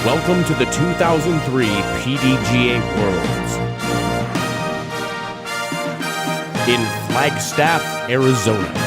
Welcome to the 2003 PDGA Worlds in Flagstaff, Arizona.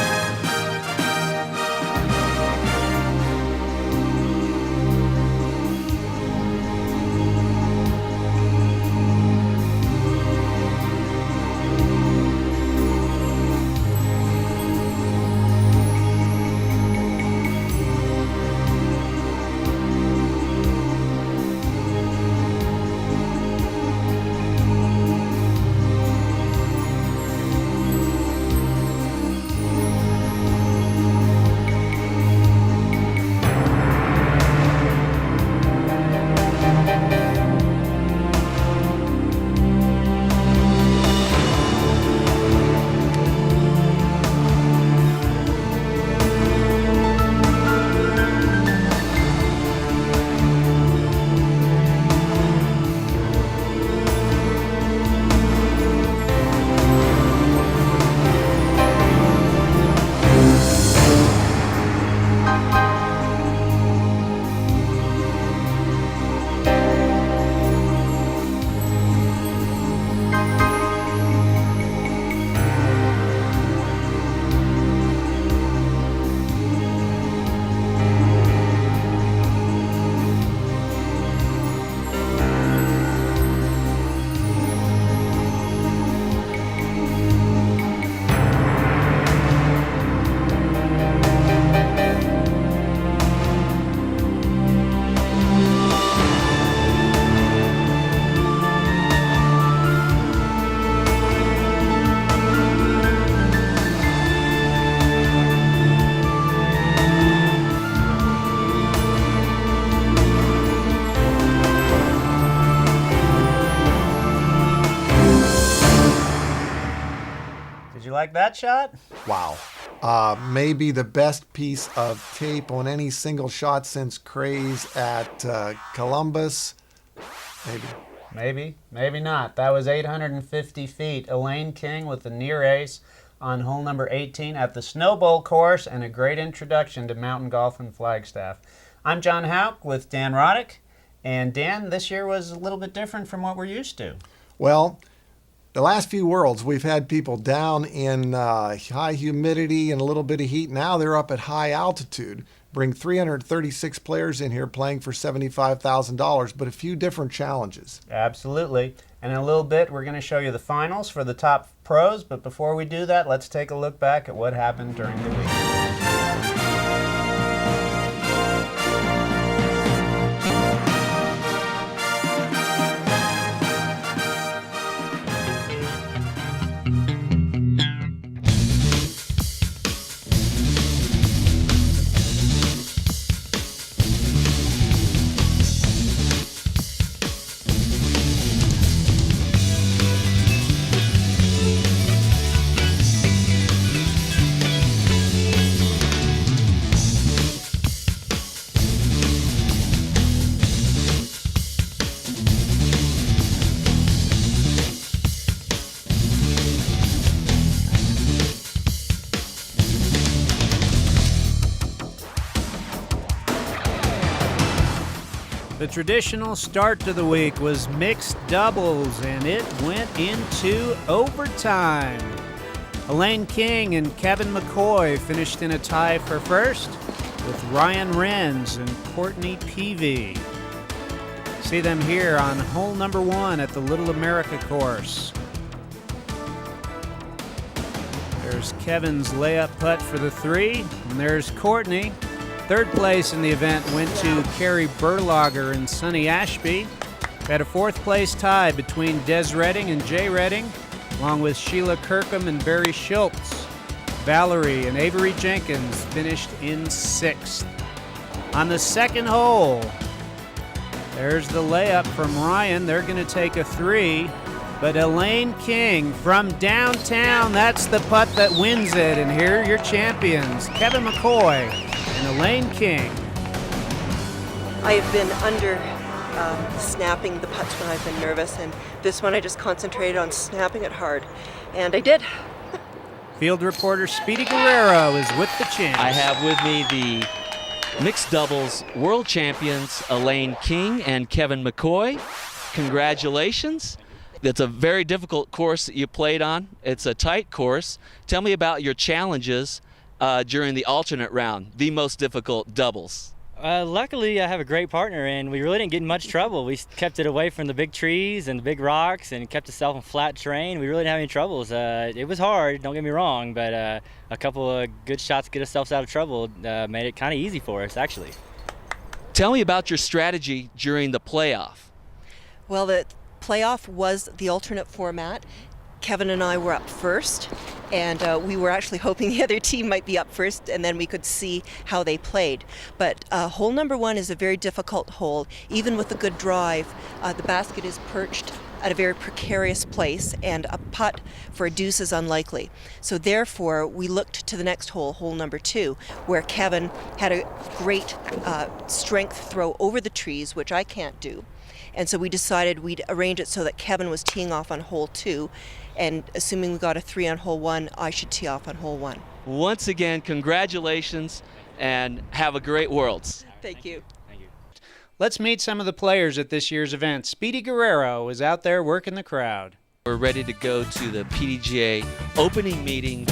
Like that shot? Wow. Maybe the best piece of tape on any single shot since Cray's at Columbus. Maybe not. That was 850 feet. Elaine King with the near ace on hole number 18 at the Snowball course, and a great introduction to mountain golf in Flagstaff. I'm John Houck with Dan Roddick, and Dan, this year was a little bit different from what we're used to. Well, the last few Worlds, we've had people down in high humidity and a little bit of heat. Now they're up at high altitude. Bring 336 players in here playing for $75,000, but a few different challenges. Absolutely. And in a little bit, we're going to show you the finals for the top pros. But before we do that, let's take a look back at what happened during the week. The traditional start to the week was mixed doubles, and it went into overtime. Elaine King and Kevin McCoy finished in a tie for first, with Ryan Renz and Courtney Peavy. See them here on hole number 1 at the Little America course. There's Kevin's layup putt for the 3, and there's Courtney. Third place in the event went to Carrie Berlager and Sonny Ashby. We had a fourth place tie between Des Redding and Jay Redding, along with Sheila Kirkham and Barry Schultz. Valerie and Avery Jenkins finished in 6th. On the second hole, there's the layup from Ryan. They're going to take a 3, but Elaine King from downtown, that's the putt that wins it. And here are your champions, Kevin McCoy and Elaine King. I have been under snapping the putts when I've been nervous, and this one I just concentrated on snapping it hard, and I did. Field reporter Speedy Guerrero is with the champs. I have with me the Mixed doubles world champions Elaine King and Kevin McCoy. Congratulations. It's a very difficult course that you played on. It's a tight course. Tell me about your challenges during the alternate round, the most difficult doubles. Luckily, I have a great partner, and we really didn't get in much trouble. We kept it away from the big trees and the big rocks and kept itself on flat terrain. We really didn't have any troubles. It was hard, don't get me wrong, but a couple of good shots to get ourselves out of trouble made it kind of easy for us, actually. Tell me about your strategy during the playoff. Well, the playoff was the alternate format. Kevin and I were up first, and we were actually hoping the other team might be up first, and then we could see how they played. But hole number 1 is a very difficult hole. Even with a good drive, the basket is perched at a very precarious place, and a putt for a deuce is unlikely. So therefore, we looked to the next hole, hole number 2, where Kevin had a great strength throw over the trees, which I can't do. And so we decided we'd arrange it so that Kevin was teeing off on hole 2, and assuming we got a 3 on hole 1, I should tee off on hole 1. Once again, congratulations and have a great Worlds. Thank you. Thank you. Let's meet some of the players at this year's event. Speedy Guerrero is out there working the crowd. We're ready to go to the PDGA opening meeting.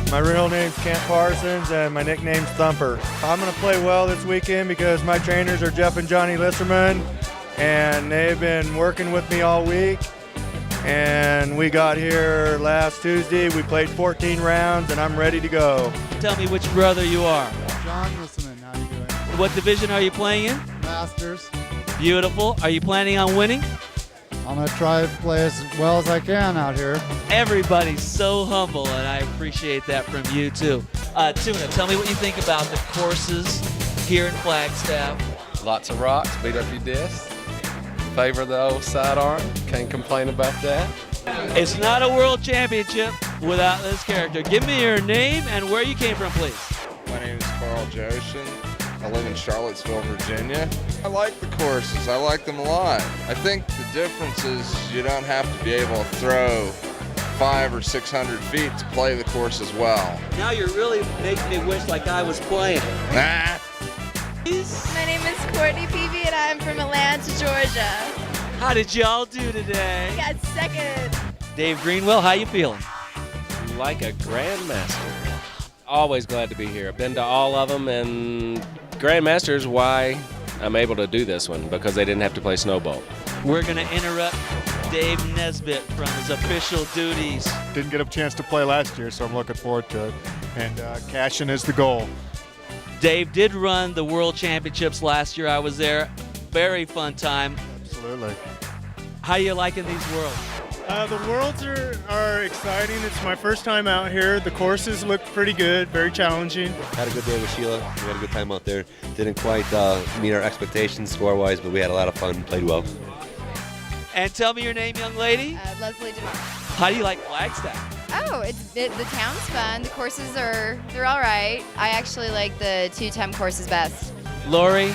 My real name's Kent Parsons and my nickname's Thumper. I'm going to play well this weekend because my trainers are Jeff and Johnny Lisserman, and they've been working with me all week. And we got here last Tuesday. We played 14 rounds, and I'm ready to go. Tell me which brother you are. John Lisserman, how you doing? What division are you playing in? Masters. Beautiful. Are you planning on winning? I'm going to try to play as well as I can out here. Everybody's so humble, and I appreciate that from you, too. Tuna, tell me what you think about the courses here in Flagstaff. Lots of rocks, beat up your disc. Favor the old sidearm, can't complain about that. It's not a world championship without this character. Give me your name and where you came from, please. My name is Carl Joshin. I live in Charlottesville, Virginia. I like the courses. I like them a lot. I think the difference is you don't have to be able to throw 500 or 600 feet to play the course as well. Now you're really making me wish like I was playing. Nah. My name is Courtney Peavy, and I'm from Atlanta, Georgia. How did y'all do today? Got second. Dave Greenwell, how you feeling? Like a grandmaster. Always glad to be here. I've been to all of them, and grandmaster is why I'm able to do this one, because they didn't have to play snowball. We're going to interrupt Dave Nesbitt from his official duties. Didn't get a chance to play last year, so I'm looking forward to it. And cashing is the goal. Dave did run the World Championships last year. I was there. Very fun time. Absolutely. How you liking these Worlds? The Worlds are exciting. It's my first time out here. The courses look pretty good, very challenging. Had a good day with Sheila. We had a good time out there. Didn't quite meet our expectations score-wise, but we had a lot of fun, played well. And tell me your name, young lady. Leslie DeMar. How do you like Flagstaff? Oh, the town's fun. The courses they're all right. I actually like the 2-time courses best. Lori,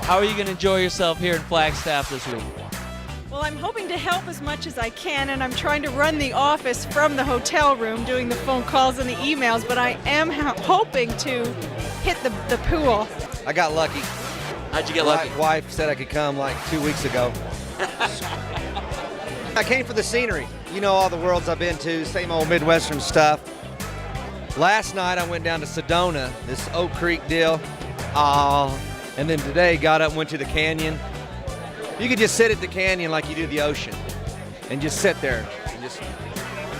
how are you going to enjoy yourself here in Flagstaff this week? Well, I'm hoping to help as much as I can, and I'm trying to run the office from the hotel room, doing the phone calls and the emails, but I am hoping to hit the pool. I got lucky. How'd you get lucky? My wife said I could come like 2 weeks ago. I came for the scenery. You know, all the worlds I've been to, same old Midwestern stuff. Last night I went down to Sedona, this Oak Creek deal, and then today got up and went to the canyon. You could just sit at the canyon like you do the ocean and just sit there and just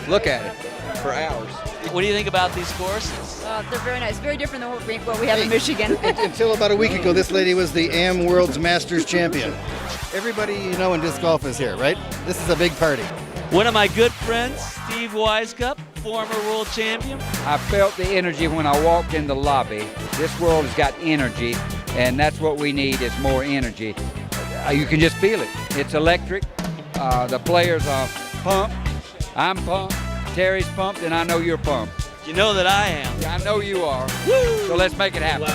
look at it for hours. What do you think about these courses? They're very nice. Very different than what we have in Michigan. Until about a week ago, this lady was the AM World's Masters champion. Everybody you know in disc golf is here, right? This is a big party. One of my good friends, Steve Wisecup, former world champion. I felt the energy when I walked in the lobby. This world has got energy, and that's what we need is more energy. You can just feel it. It's electric. The players are pumped. I'm pumped. Terry's pumped, and I know you're pumped. You know that I am. I know you are. Woo! So let's make it happen.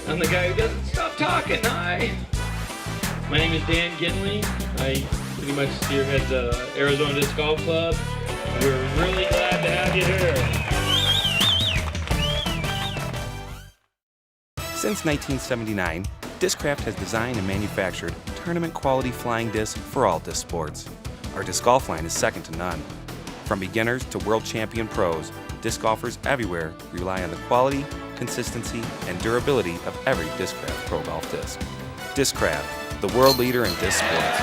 I'm the guy who doesn't stop talking. Hi. My name is Dan Ginley. I pretty much spearhead the Arizona Disc Golf Club. We're really glad to have you here. Since 1979, Discraft has designed and manufactured tournament-quality flying discs for all disc sports. Our disc golf line is second to none. From beginners to world champion pros, disc golfers everywhere rely on the quality, consistency, and durability of every Discraft Pro Golf disc. Discraft, the world leader in disc sports.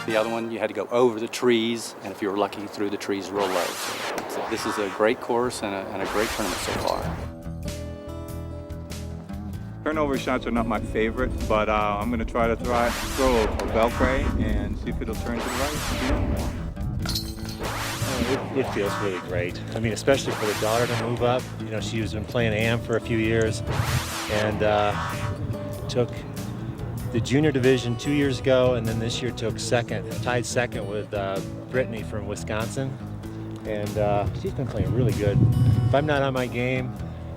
The other one, you had to go over the trees, and if you were lucky, through the trees real low. So this is a great course and a great tournament so far. Turnover shots are not my favorite, but I'm going to try to throw a belfry and see if it'll turn to the right. It feels really great. I mean, especially for the daughter to move up. You know, she's been playing AM for a few years and took the junior division 2 years ago, and then this year took second, tied second with Brittany from Wisconsin. And she's been playing really good. If I'm not on my game,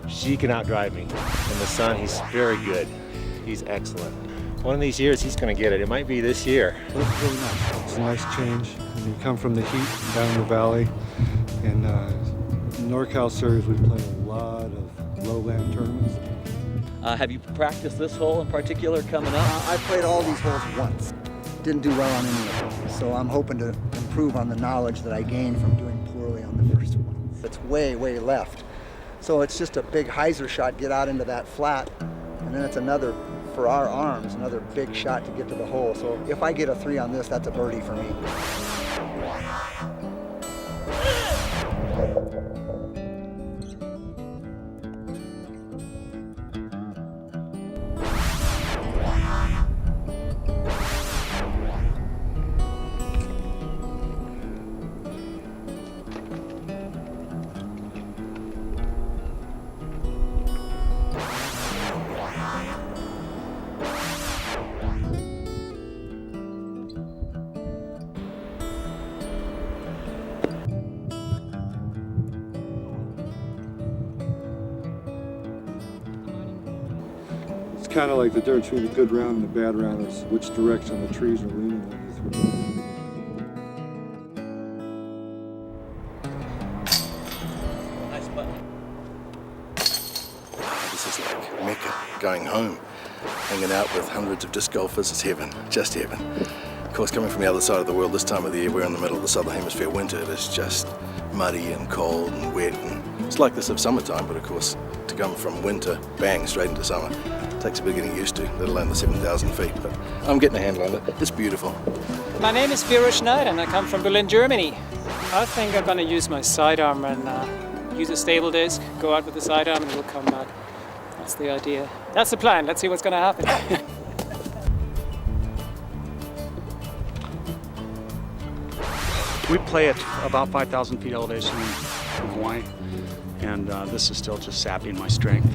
she can outdrive me. And the son, he's very good. He's excellent. One of these years, he's going to get it. It might be this year. Well, it's really nice. It's a nice change. And you come from the heat down in the valley. And NorCal series, we play a lot of lowland tournaments. Have you practiced this hole in particular coming up? I played all these holes once. Didn't do well on any of them. So I'm hoping to improve on the knowledge that I gained from doing poorly on the first one. It's way, way left. So it's just a big hyzer shot, get out into that flat, and then it's another, for our arms, another big shot to get to the hole. So if I get a 3 on this, that's a birdie for me. Kind of like the difference between a good round and a bad round is which direction the trees are leaning when you throw. Nice putt. This is like Mecca, going home, hanging out with hundreds of disc golfers. It's heaven, just heaven. Of course, coming from the other side of the world this time of the year, we're in the middle of the southern hemisphere winter. It is just muddy and cold and wet, and it's like this of summertime, but of course, to come from winter, bang, straight into summer, takes a bit getting used to, let alone the 7,000 feet, but I'm getting a handle on it. It's beautiful. My name is Vero Schneider and I come from Berlin, Germany. I think I'm going to use my sidearm and use a stable disc, go out with the sidearm and we'll come back. That's the idea. That's the plan. Let's see what's going to happen. We play at about 5,000 feet elevation in Hawaii, and this is still just sapping my strength.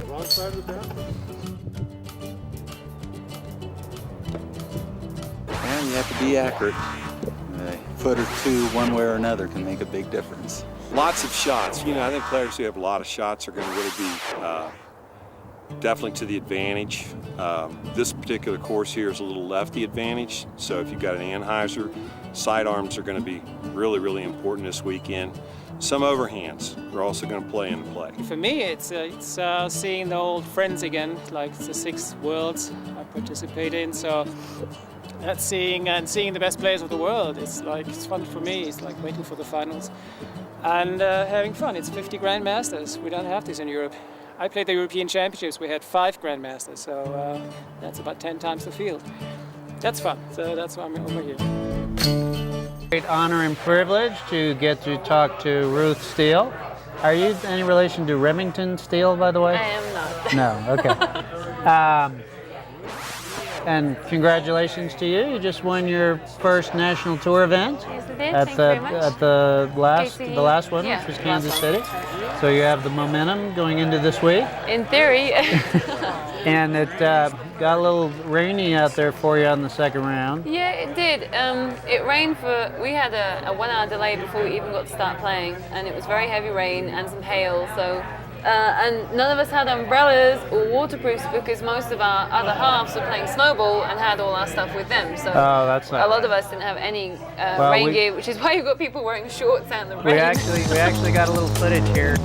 Wrong side of the bat? And you have to be accurate. A foot or two, one way or another, can make a big difference. Lots of shots. You know, I think players who have a lot of shots are going to really be definitely to the advantage. This particular course here is a little lefty advantage, so if you've got an Anheuser, sidearms are going to be really, really important this weekend. Some overhands are also going to play into play. For me, it's seeing the old friends again, like the 6 Worlds I participate in. So that's seeing the best players of the world. It's fun for me. It's like waiting for the finals and having fun. It's 50 Grandmasters. We don't have this in Europe. I played the European Championships. We had 5 Grandmasters, so that's about 10 times the field. That's fun. So that's why I'm over here. Great honor and privilege to get to talk to Ruth Steele. Are you any relation to Remington Steele, by the way? I am not. No, okay. And congratulations to you. You just won your first national tour event at the last one, which was Kansas City. So you have the momentum going into this week. In theory. And it got a little rainy out there for you on the second round. Yeah, it did. It rained we had a 1 hour delay before we even got to start playing, and it was very heavy rain and some hail. So. And none of us had umbrellas or waterproofs because most of our other halves were playing snowball and had all our stuff with them. So that's not a lot of us didn't have any rain gear, which is why you've got people wearing shorts out in the rain. We actually got a little footage here.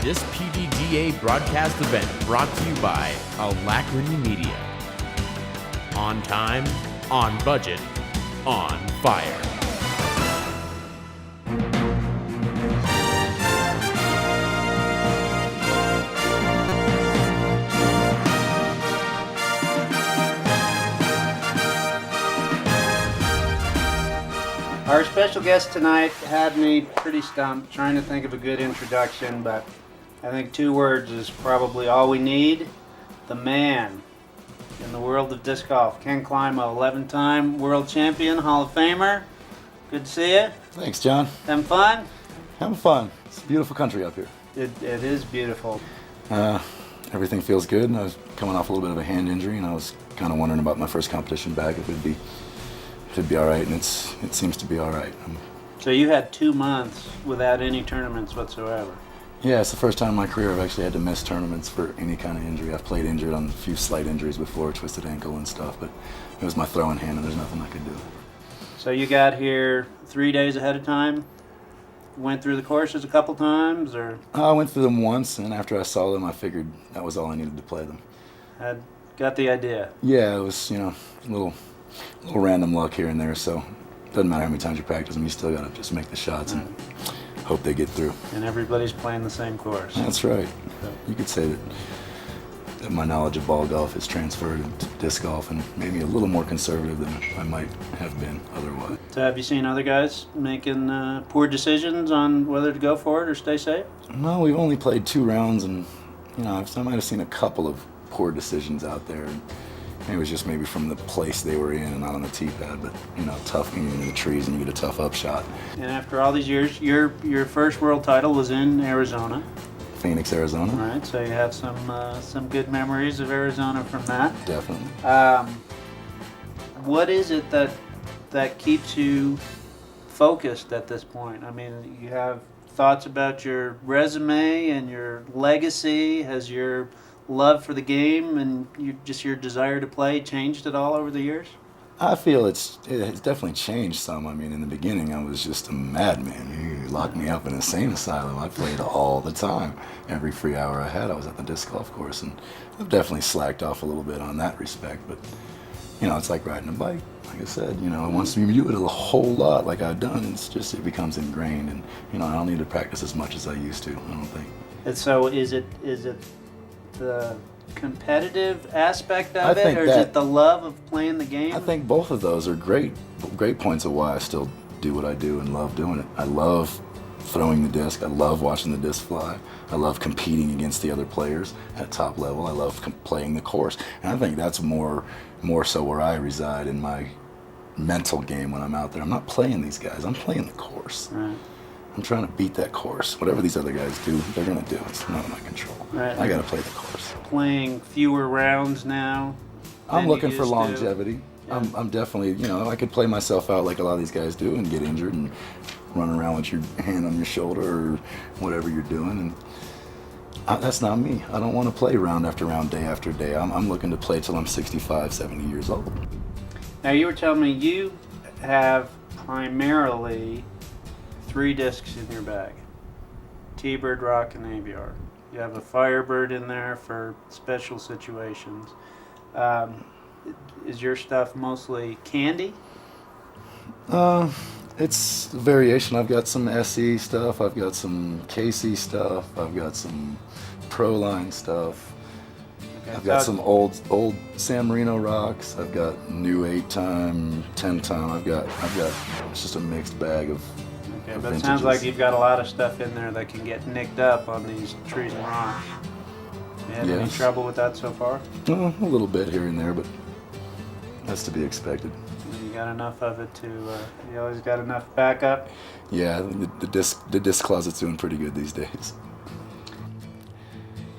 This PDGA broadcast event brought to you by Alacrity Media. On time, on budget, on fire. Our special guest tonight had me pretty stumped trying to think of a good introduction, but I think 2 words is probably all we need. The man in the world of disc golf, Ken Climo, 11-time world champion, Hall of Famer. Good to see you. Thanks, John. Having fun? Having fun. It's a beautiful country up here. It is beautiful. Everything feels good. I was coming off a little bit of a hand injury, and I was kind of wondering about my first competition back, if it'd be all right, and it seems to be all right. So you had 2 months without any tournaments whatsoever. Yeah, it's the first time in my career I've actually had to miss tournaments for any kind of injury. I've played injured on a few slight injuries before, twisted ankle and stuff, but it was my throwing hand and there's nothing I could do. So you got here 3 days ahead of time? Went through the courses a couple times, or? I went through them once, and after I saw them, I figured that was all I needed to play them. Got the idea? Yeah, it was, a little random luck here and there, so it doesn't matter how many times you practice them, you still got to just make the shots and hope they get through. And everybody's playing the same course. That's right. You could say that my knowledge of ball golf is transferred into disc golf and made me a little more conservative than I might have been otherwise. So have you seen other guys making poor decisions on whether to go for it or stay safe? No, we've only played 2 rounds, and I might have seen a couple of poor decisions out there. And it was just maybe from the place they were in and not on the tee pad, but tough getting into the trees and you get a tough upshot. And after all these years, your first world title was in Arizona. Phoenix, Arizona. All right, so you have some good memories of Arizona from that. Definitely. What is it that keeps you focused at this point? I mean, you have thoughts about your resume and your legacy. Has your love for the game and your desire to play changed at all over the years? I feel it's definitely changed some. I mean, in the beginning, I was just a madman. You locked me up in an insane asylum. I played all the time. Every free hour I had, I was at the disc golf course, and I've definitely slacked off a little bit on that respect. But it's like riding a bike. Like I said, once you do it a whole lot, like I've done, it becomes ingrained, and I don't need to practice as much as I used to. I don't think. And so, is it the competitive aspect of it, or is it the love of playing the game? I think both of those are great points of why I still do what I do and love doing it. I love throwing the disc. I love watching the disc fly. I love competing against the other players at top level. I love playing the course. And I think that's more so where I reside in my mental game when I'm out there. I'm not playing these guys. I'm playing the course. Right. I'm trying to beat that course. Whatever these other guys do, they're going to do. It's not in my control. Right. I got to play the course. Playing fewer rounds now. I'm looking for longevity. Yeah. I'm definitely, I could play myself out like a lot of these guys do and get injured and run around with your hand on your shoulder or whatever you're doing. And that's not me. I don't want to play round after round, day after day. I'm looking to play till I'm 65, 70 years old. Now, you were telling me you have primarily 3 discs in your bag: T-bird, rock, and aviar. You have a Firebird in there for special situations. Is your stuff mostly candy? It's a variation. I've got some SE stuff. I've got some KC stuff. I've got some Proline stuff. Okay, I've got some old San Marino rocks. I've got new 8-time, 10-time. I've got. It's just a mixed bag of. Okay, but it sounds like you've got a lot of stuff in there that can get nicked up on these trees and rocks. You had any trouble with that so far? A little bit here and there, but that's to be expected. You got enough of it to, you always got enough backup? Yeah, the disc closet's doing pretty good these days.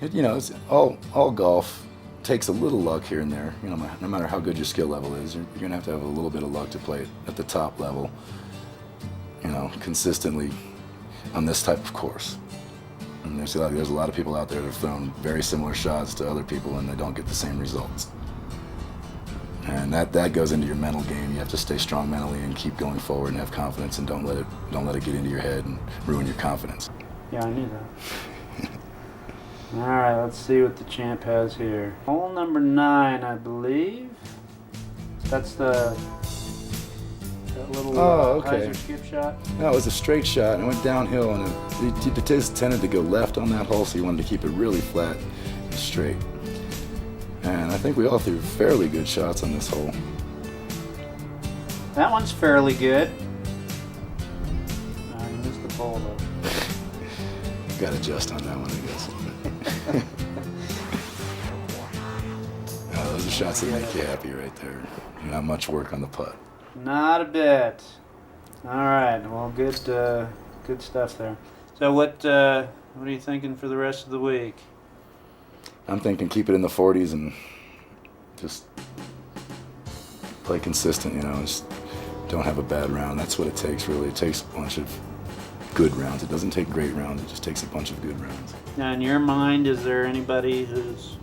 It's all golf takes a little luck here and there. No matter how good your skill level is, you're going to have a little bit of luck to play at the top level, consistently on this type of course. And there's a lot of people out there that have thrown very similar shots to other people and they don't get the same results. And that goes into your mental game. You have to stay strong mentally and keep going forward and have confidence, and don't let it get into your head and ruin your confidence. Yeah, I knew that. All right, let's see what the champ has here. Hole number 9, I believe. That's that little hyzer skip shot. No, it was a straight shot, and it went downhill, and it just tended to go left on that hole, so you wanted to keep it really flat and straight. And I think we all threw fairly good shots on this hole. That one's fairly good. You missed the pole though. Got to adjust on that one, I guess. Those are shots that make you happy right there. Not much work on the putt. Not a bit. All right. Well, good stuff there. So what are you thinking for the rest of the week? I'm thinking keep it in the 40s and just play consistent, just don't have a bad round. That's what it takes, really. It takes a bunch of good rounds. It doesn't take great rounds, it just takes a bunch of good rounds. Now, in your mind, is there anybody who's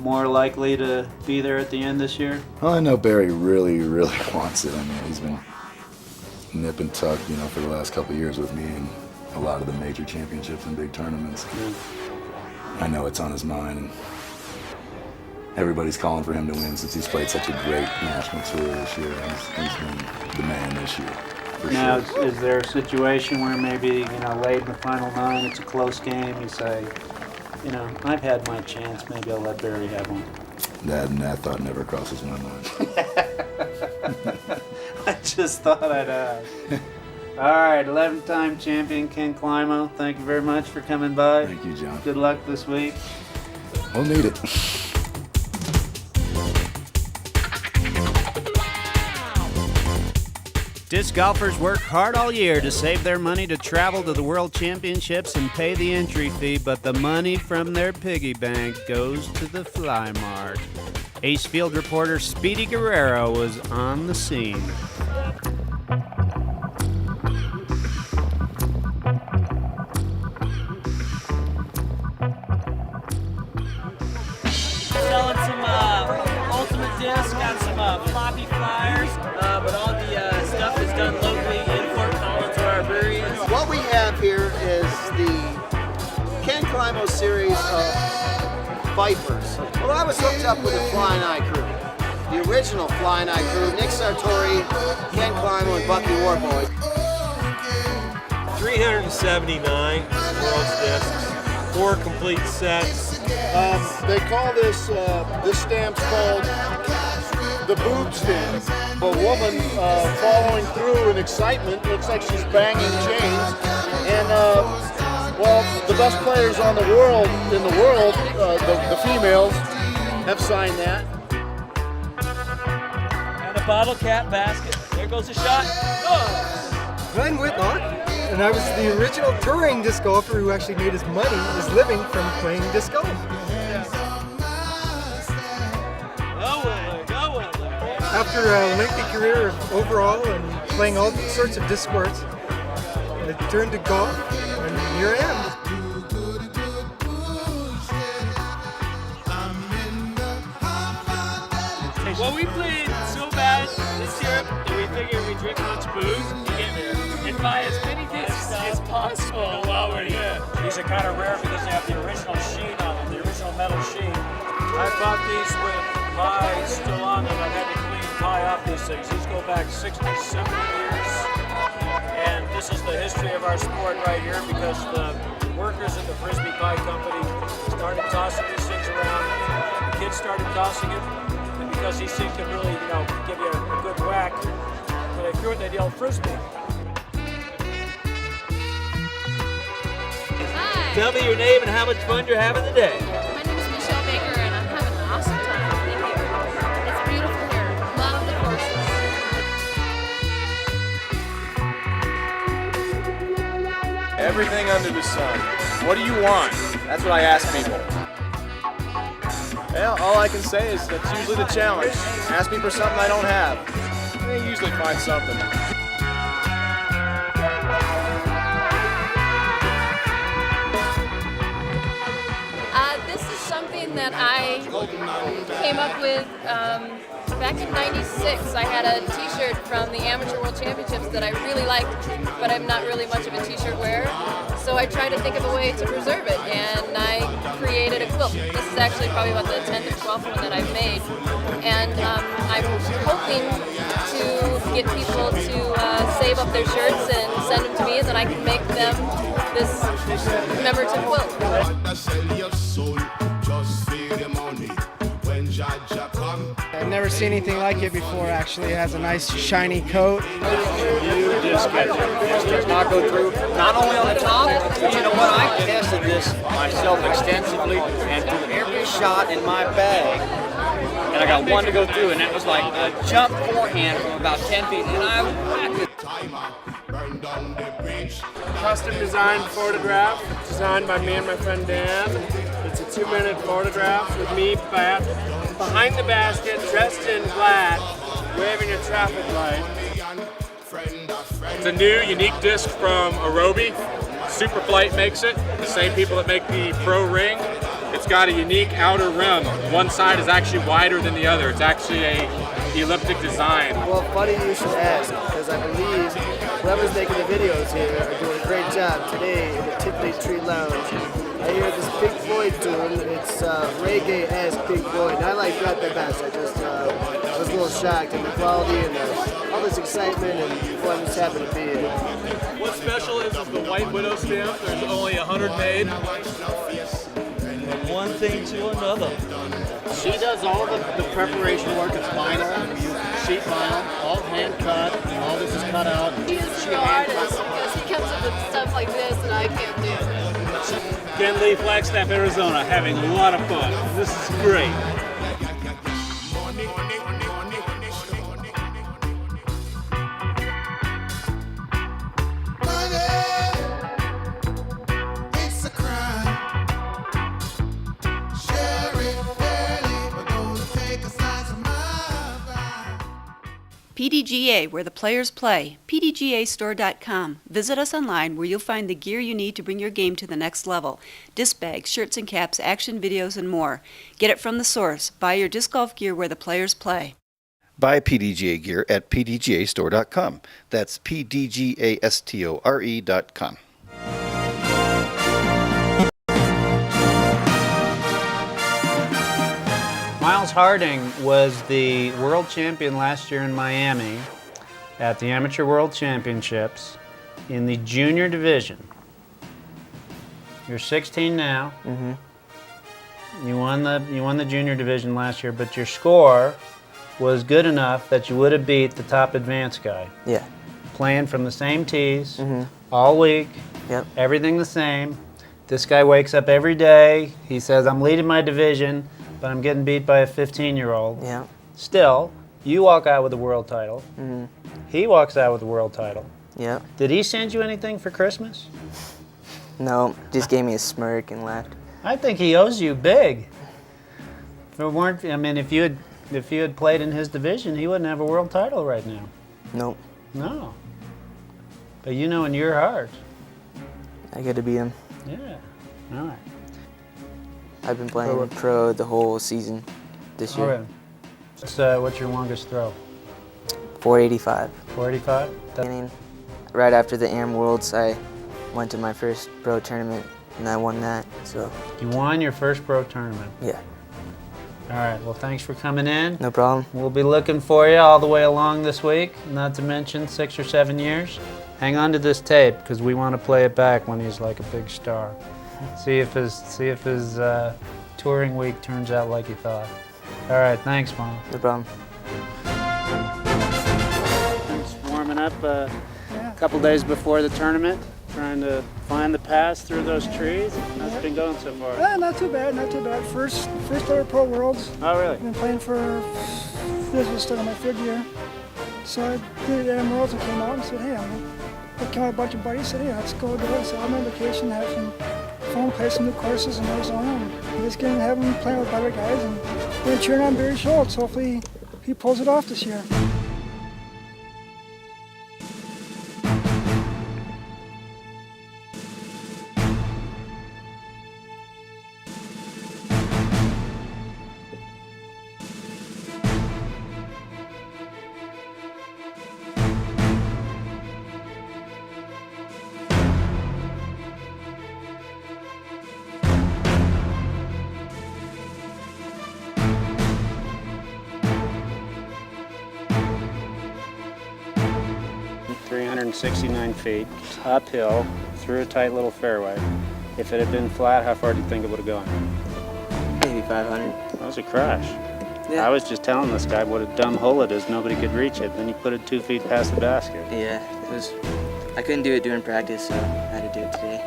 more likely to be there at the end this year? Well, I know Barry really, really wants it. I mean, he's been nip and tuck, you know, for the last couple of years with me in a lot of the major championships and big tournaments. I know it's on his mind, and everybody's calling for him to win since he's played such a great national tour this year. He's been the man this year, for now, sure. is there a situation where maybe, you know, late in the final 9, it's a close game, you say, you know, I've had my chance, maybe I'll let Barry have one? That thought never crosses my mind. I just thought I'd ask. All right, 11-time champion Ken Climo, thank you very much for coming by. Thank you, John. Good luck this week. We'll need it. Disc golfers work hard all year to save their money to travel to the World Championships and pay the entry fee, but the money from their piggy bank goes to the fly mart. Ace Field reporter Speedy Guerrero was on the scene. Selling some ultimate discs, got some floppy flyers, but all the stuff is done locally in Fort Collins where our brewery is. What we have here is the Ken Climo series of Vipers. Well, I was hooked up with the Flying Eye crew. The original Flying Eye crew, Nick Sartori, Ken Climo, and Bucky Warboy. 379 World's Discs, 4 complete sets. They call this stamp's called the boob stamp. A woman following through in excitement, looks like she's banging chains. And well, the best players in the world, the females, have signed that. And a bottle cap basket. There goes a shot. Oh! Glenn Whitlock, and I was the original touring disc golfer who actually made his living from playing disc golf. After a lengthy career overall and playing all sorts of disc sports, I turned to golf, and here I am. Well, we played so bad this year that we figured we drink much booze to get there and buy as many discs as possible while we're here. These are kind of rare because they have the original sheen on them, the original metal sheen. I bought these with pie still on them. I've had to clean pie off these things. These go back 60, 70 years. And this is the history of our sport right here because the workers at the Frisbee Pie Company started tossing these things around. The kids started tossing it. And because these things can really, give you a good whack, when they threw it, they'd yell Frisbee. Hi. Tell me your name and how much fun you're having today. My name is Michelle Baker and I'm having an awesome time. Thank you. It's beautiful here. Love the courses. Everything under the sun. What do you want? That's what I ask people. Well, all I can say is that's usually the challenge. Ask me for something I don't have. They usually find something. This is something that I came up with back in '96. I had a t-shirt from the Amateur World Championships that I really liked, but I'm not really much of a t-shirt wearer. So I tried to think of a way to preserve it, and I created a quilt. This is actually probably about the 10th or 12th one that I've made. And I'm hoping to get people to save up their shirts and send them to me, and then I can make them this commemorative quilt. I've never seen anything like it before, actually. It has a nice shiny coat. New disc catcher. This does not go through, not only on the top, but you know what? I tested this myself extensively and threw every shot in my bag. And I got one to go through, and that was like a jump forehand from about 10 feet, and I whacked it. Custom designed photograph, designed by me and my friend Dan. It's a 2-minute photograph with me behind the basket, dressed in black, waving a traffic light. It's a new, unique disc from Arobi. Superflight makes it, the same people that make the Pro Ring. It's got a unique outer rim. One side is actually wider than the other. It's actually a elliptic design. Well, funny you should ask, because I believe whoever's making the videos here are doing a great job today in the Tiffany Tree Lounge. I hear this Pink Floyd tune. It's reggae-esque Pink Floyd, and I like that the best. I just was a little shocked at the quality and all this excitement and what I'm just happy to be here. What's special is the White Widow stamp. There's only 100 made. From one thing to another. She does all the preparation work. It's vinyl. We use sheet vinyl, all hand cut. All this is cut out. He is a real artist because he comes up with stuff like this and I can't do it. Ken Lee, Flagstaff, Arizona, having a lot of fun. This is great. PDGA, where the players play. PDGAstore.com. Visit us online where you'll find the gear you need to bring your game to the next level. Disc bags, shirts and caps, action videos, and more. Get it from the source. Buy your disc golf gear where the players play. Buy PDGA gear at PDGAstore.com. That's PDGAstore.com. Miles Harding was the world champion last year in Miami at the Amateur World Championships in the junior division. You're 16 now. Mm-hmm. You won the junior division last year, but your score was good enough that you would have beat the top advanced guy. Yeah. Playing from the same tees all week. Yep. Everything the same. This guy wakes up every day. He says, I'm leading my division, but I'm getting beat by a 15-year-old. Yeah. Still, you walk out with the world title. Mm-hmm. He walks out with the world title. Yep. Did he send you anything for Christmas? No, just gave me a smirk and left. I think he owes you big. If you had played in his division, he wouldn't have a world title right now. Nope. No. But you know in your heart. I got to beat him. Yeah. All right. I've been playing pro the whole season this year. All right. What's your longest throw? 485. 485? Right after the AM Worlds, I went to my first pro tournament, and I won that. So. You won your first pro tournament? Yeah. All right. Well, thanks for coming in. No problem. We'll be looking for you all the way along this week, not to mention 6 or 7 years. Hang on to this tape, because we want to play it back when he's like a big star. See if his touring week turns out like you thought. All right, thanks, Mom. No problem. Just warming up a couple days before the tournament, trying to find the paths through those trees. How's it been going so far? Not too bad, not too bad. First ever Pro Worlds. Oh, really? I've been playing this was still my 3rd year. So I did the AM Worlds and came out and said, hey, I came out with a bunch of buddies, said, hey, let's go do it. So I'm on vacation, have some fun, play some new courses in Arizona, and just getting having playing with better guys, and then cheering on Barry Schultz. Hopefully he pulls it off this year. .69 feet, uphill, through a tight little fairway. If it had been flat, how far do you think it would have gone? Maybe 500. That was a crash. Yeah. I was just telling this guy what a dumb hole it is. Nobody could reach it. Then you put it 2 feet past the basket. Yeah, I couldn't do it during practice, so I had to do it today.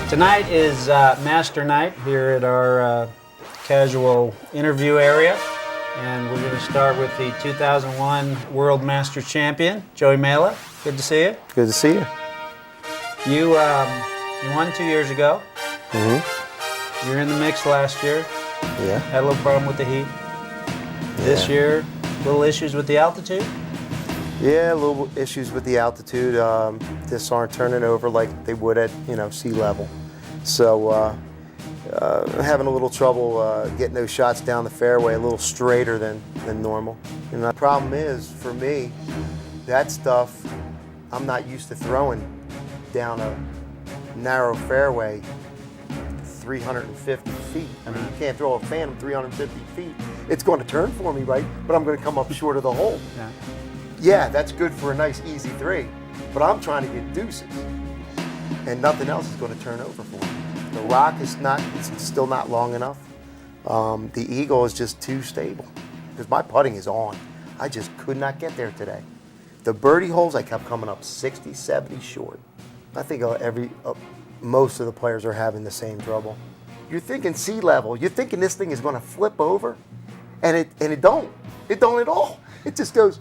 Tonight is Master Night here at our casual interview area. And we're going to start with the 2001 World Master Champion, Joey Mela. Good to see you. Good to see you. You won 2 years ago. Mm-hmm. You were in the mix last year. Yeah. Had a little problem with the heat. This year, little issues with the altitude? Yeah, little issues with the altitude. Discs aren't turning over like they would at sea level. So having a little trouble getting those shots down the fairway a little straighter than normal. And the problem is, for me, that stuff, I'm not used to throwing down a narrow fairway 350 feet. I mean, you can't throw a phantom 350 feet. It's going to turn for me, right? But I'm going to come up short of the hole. Yeah, that's good for a nice, easy 3. But I'm trying to get deuces. And nothing else is going to turn over for me. The rock is it's still not long enough. The eagle is just too stable. Because my putting is on. I just could not get there today. The birdie holes, I kept coming up 60, 70 short. I think most of the players are having the same trouble. You're thinking sea level. You're thinking this thing is going to flip over, and it don't. It don't at all. It just goes,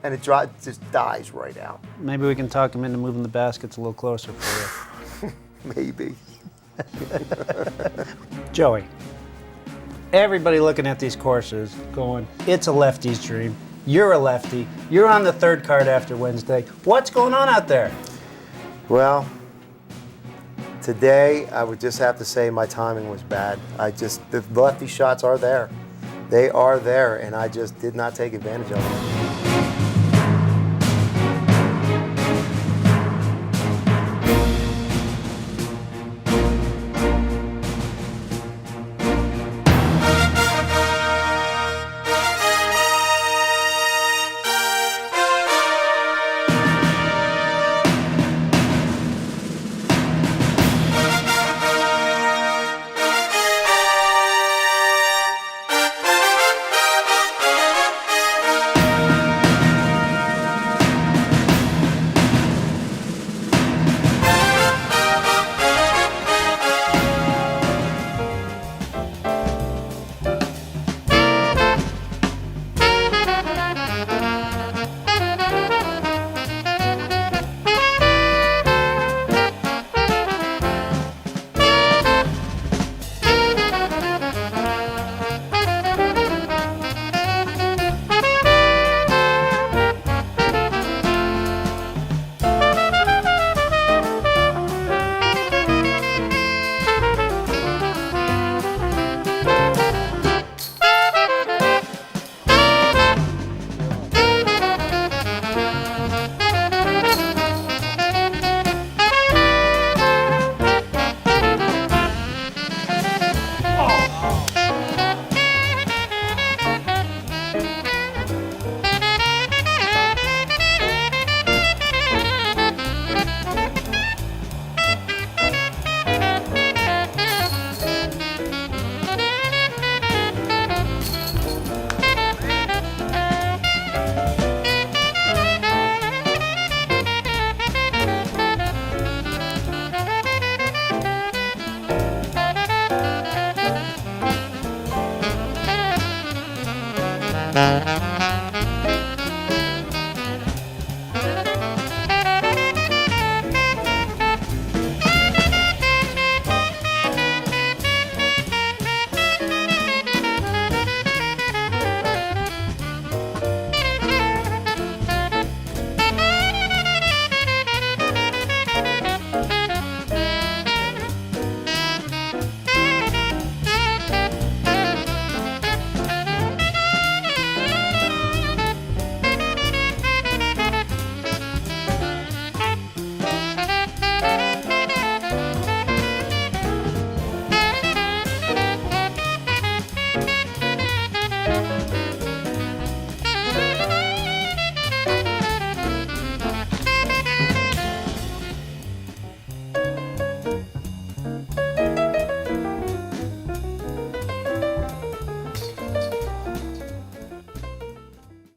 and it just dies right out. Maybe we can talk him into moving the baskets a little closer for you. Maybe. Joey, everybody looking at these courses going, it's a lefty's dream. You're a lefty. You're on the 3rd card after Wednesday. What's going on out there? Well, today I would just have to say my timing was bad. The lefty shots are there. They are there, and I just did not take advantage of them.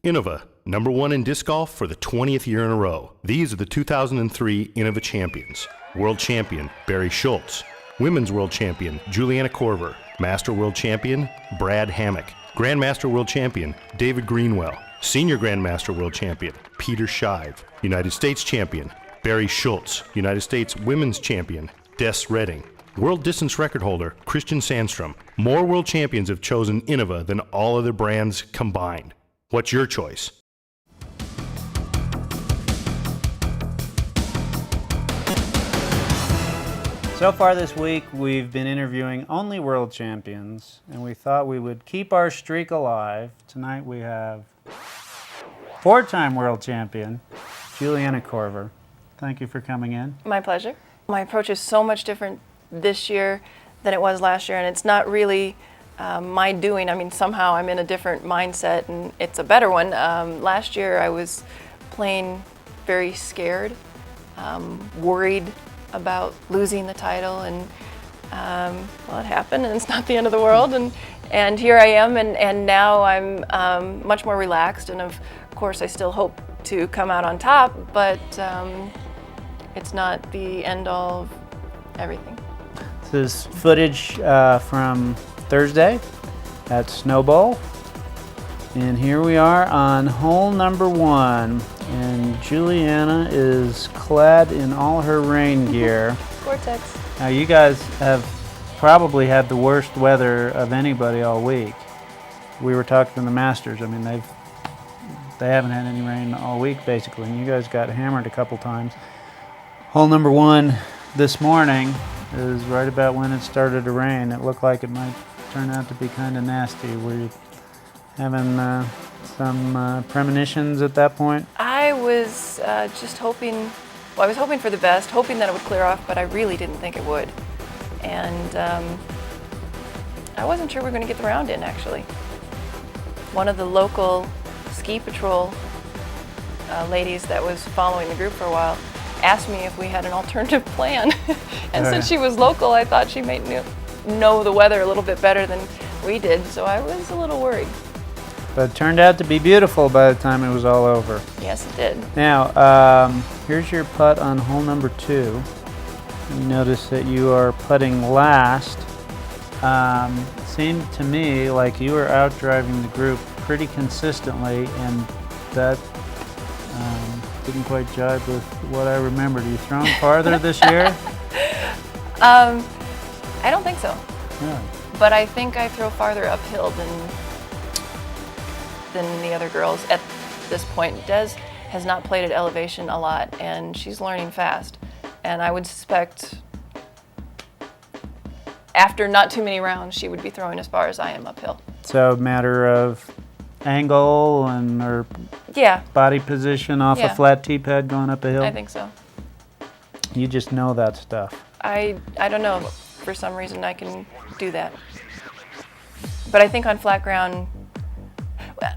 Innova, #1 in disc golf for the 20th year in a row. These are the 2003 Innova champions. World champion, Barry Schultz. Women's world champion, Juliana Korver. Master world champion, Brad Hammock. Grandmaster world champion, David Greenwell. Senior Grandmaster world champion, Peter Shive. United States champion, Barry Schultz. United States women's champion, Des Redding. World distance record holder, Christian Sandstrom. More world champions have chosen Innova than all other brands combined. What's your choice? So far this week, we've been interviewing only world champions, and we thought we would keep our streak alive. Tonight we have 4-time world champion, Juliana Korver. Thank you for coming in. My pleasure. My approach is so much different this year than it was last year, and it's not really my doing. I mean, somehow I'm in a different mindset, and it's a better one. Last year I was playing very scared, worried about losing the title, and well, it happened, and it's not the end of the world, and here I am, and now I'm much more relaxed, and of course I still hope to come out on top, but it's not the end all of everything. This is footage from Thursday at Snowball, and here we are on hole #1, and Juliana is clad in all her rain gear. Gore-Tex. Now you guys have probably had the worst weather of anybody all week. We were talking to the Masters. I mean, they haven't had any rain all week basically, and you guys got hammered a couple times. Hole #1 this morning is right about when it started to rain. It looked like it might turn out to be kind of nasty. Were you having some premonitions at that point? I was just hoping, well, I was hoping for the best, hoping that it would clear off, but I really didn't think it would. And I wasn't sure we were going to get the round in, actually. One of the local ski patrol ladies that was following the group for a while asked me if we had an alternative plan. And since she was local, I thought she might know the weather a little bit better than we did, so I was a little worried. But it turned out to be beautiful by the time it was all over. Yes, it did. Now, here's your putt on hole #2. You notice that you are putting last. Seemed to me like you were out driving the group pretty consistently, and that didn't quite jive with what I remembered. Are you thrown farther this year? I don't think so. Yeah. But I think I throw farther uphill than the other girls at this point. Des has not played at elevation a lot, and she's learning fast. And I would suspect after not too many rounds, she would be throwing as far as I am uphill. So a matter of angle and or body position off a flat tee pad going up a hill? I think so. You just know that stuff. I don't know. For some reason, I can do that. But I think on flat ground,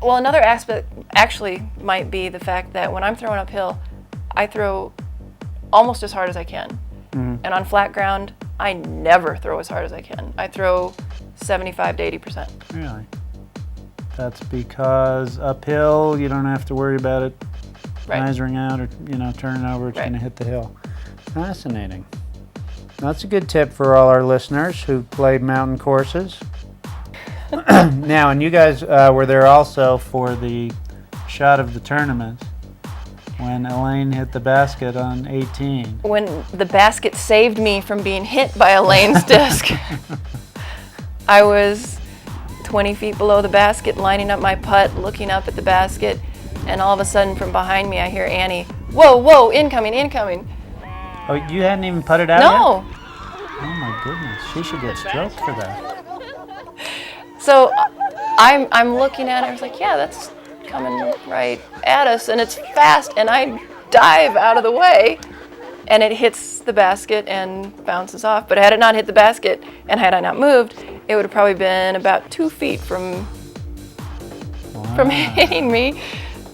well, another aspect actually might be the fact that when I'm throwing uphill, I throw almost as hard as I can. Mm-hmm. And on flat ground, I never throw as hard as I can. I throw 75 to 80%. Really? That's because uphill, you don't have to worry about it rising out or turning over. It's going to hit the hill. Fascinating. That's a good tip for all our listeners who play mountain courses. Now, and you guys were there also for the shot of the tournament when Elaine hit the basket on 18. When the basket saved me from being hit by Elaine's disc. I was 20 feet below the basket, lining up my putt, looking up at the basket, and all of a sudden from behind me I hear Annie, "Whoa, whoa, incoming, incoming." Oh, you hadn't even putted out No. yet? Oh my goodness, she should get stroked for that. So I'm looking at it, I was like, yeah, that's coming right at us, and it's fast, and I dive out of the way, and it hits the basket and bounces off. But had it not hit the basket, and had I not moved, it would have probably been about 2 feet from hitting me.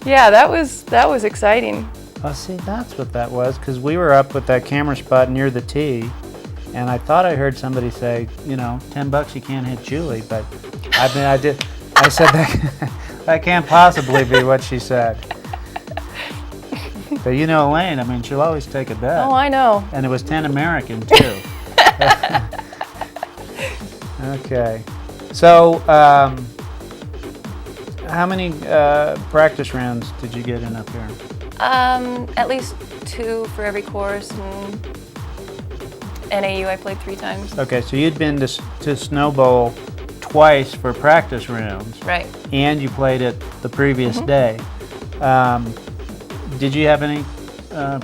Yeah, that was exciting. Oh, see, that's what that was, because we were up with that camera spot near the tee, and I thought I heard somebody say, $10 you can't hit Julie, but I said that That can't possibly be what she said. But you know Elaine, I mean, she'll always take a bet. Oh, I know. And it was 10 American, too. Okay. So, how many practice rounds did you get in up here? At least 2 for every course, and NAU I played 3 times. Okay, so you'd been to Snow Bowl twice for practice rounds. Right. And you played it the previous day. Did you have any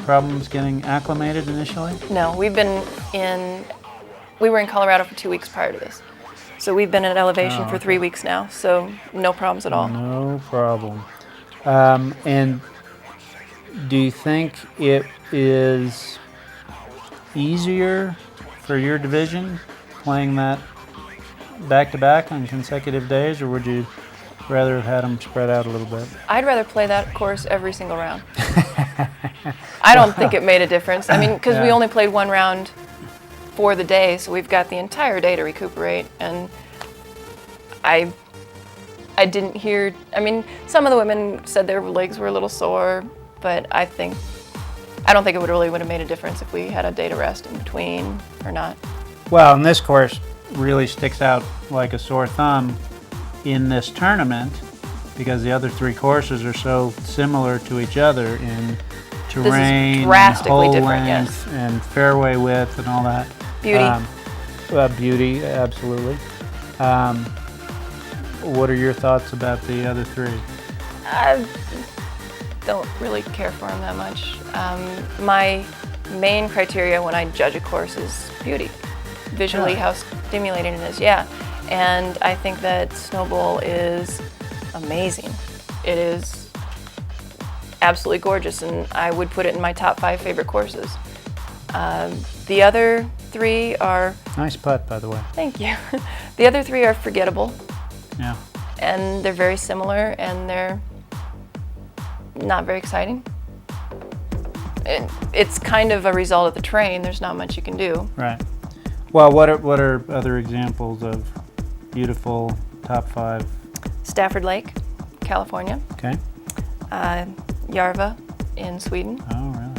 problems getting acclimated initially? No, we were in Colorado for 2 weeks prior to this. So we've been at elevation for 3 weeks now, so no problems at all. No problem. And do you think it is easier for your division playing that back-to-back on consecutive days, or would you rather have had them spread out a little bit? I'd rather play that course every single round. I don't think it made a difference. I mean, because we only played 1 round for the day, so we've got the entire day to recuperate. And I didn't hear, I mean, some of the women said their legs were a little sore, but I don't think it would have made a difference if we had a day to rest in between or not. Well, and this course really sticks out like a sore thumb in this tournament because the other 3 courses are so similar to each other in terrain, this is drastically hole different, length, and fairway width and all that. Beauty. Beauty, absolutely. What are your thoughts about the other 3? I don't really care for them that much. My main criteria when I judge a course is beauty. Visually, how stimulating it is, And I think that Snow Bowl is amazing. It is absolutely gorgeous, and I would put it in my top 5 favorite courses. The other 3 are... Nice putt, by the way. Thank you. The other 3 are forgettable. Yeah. And they're very similar, and they're not very exciting. It's kind of a result of the terrain. There's not much you can do. Right. Well, what are other examples of beautiful top 5? Stafford Lake, California. Okay. Järva in Sweden. Oh, really?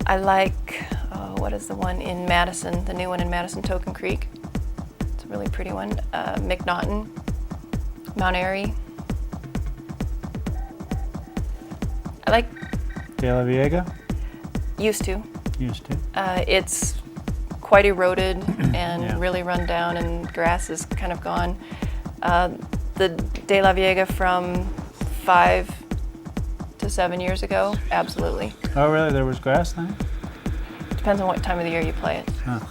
I like, what is the one in Madison, the new one in Madison, Token Creek. It's a really pretty one. McNaughton, Mount Airy. I like... De La Viega? Used to. Used to. It's quite eroded and really run down, and grass is kind of gone. The De La Viega from 5 to 7 years ago, absolutely. Oh, really? There was grass then? Depends on what time of the year you play it. Huh.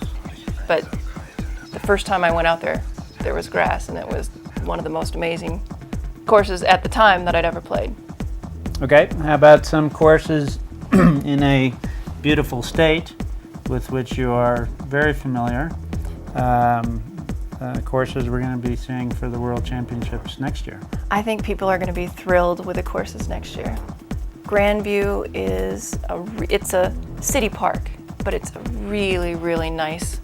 But the first time I went out there, there was grass, and it was one of the most amazing courses at the time that I'd ever played. Okay, how about some courses in a beautiful state with which you are very familiar? Courses we're going to be seeing for the World Championships next year. I think people are going to be thrilled with the courses next year. Grandview is it's a city park, but it's a really, really nice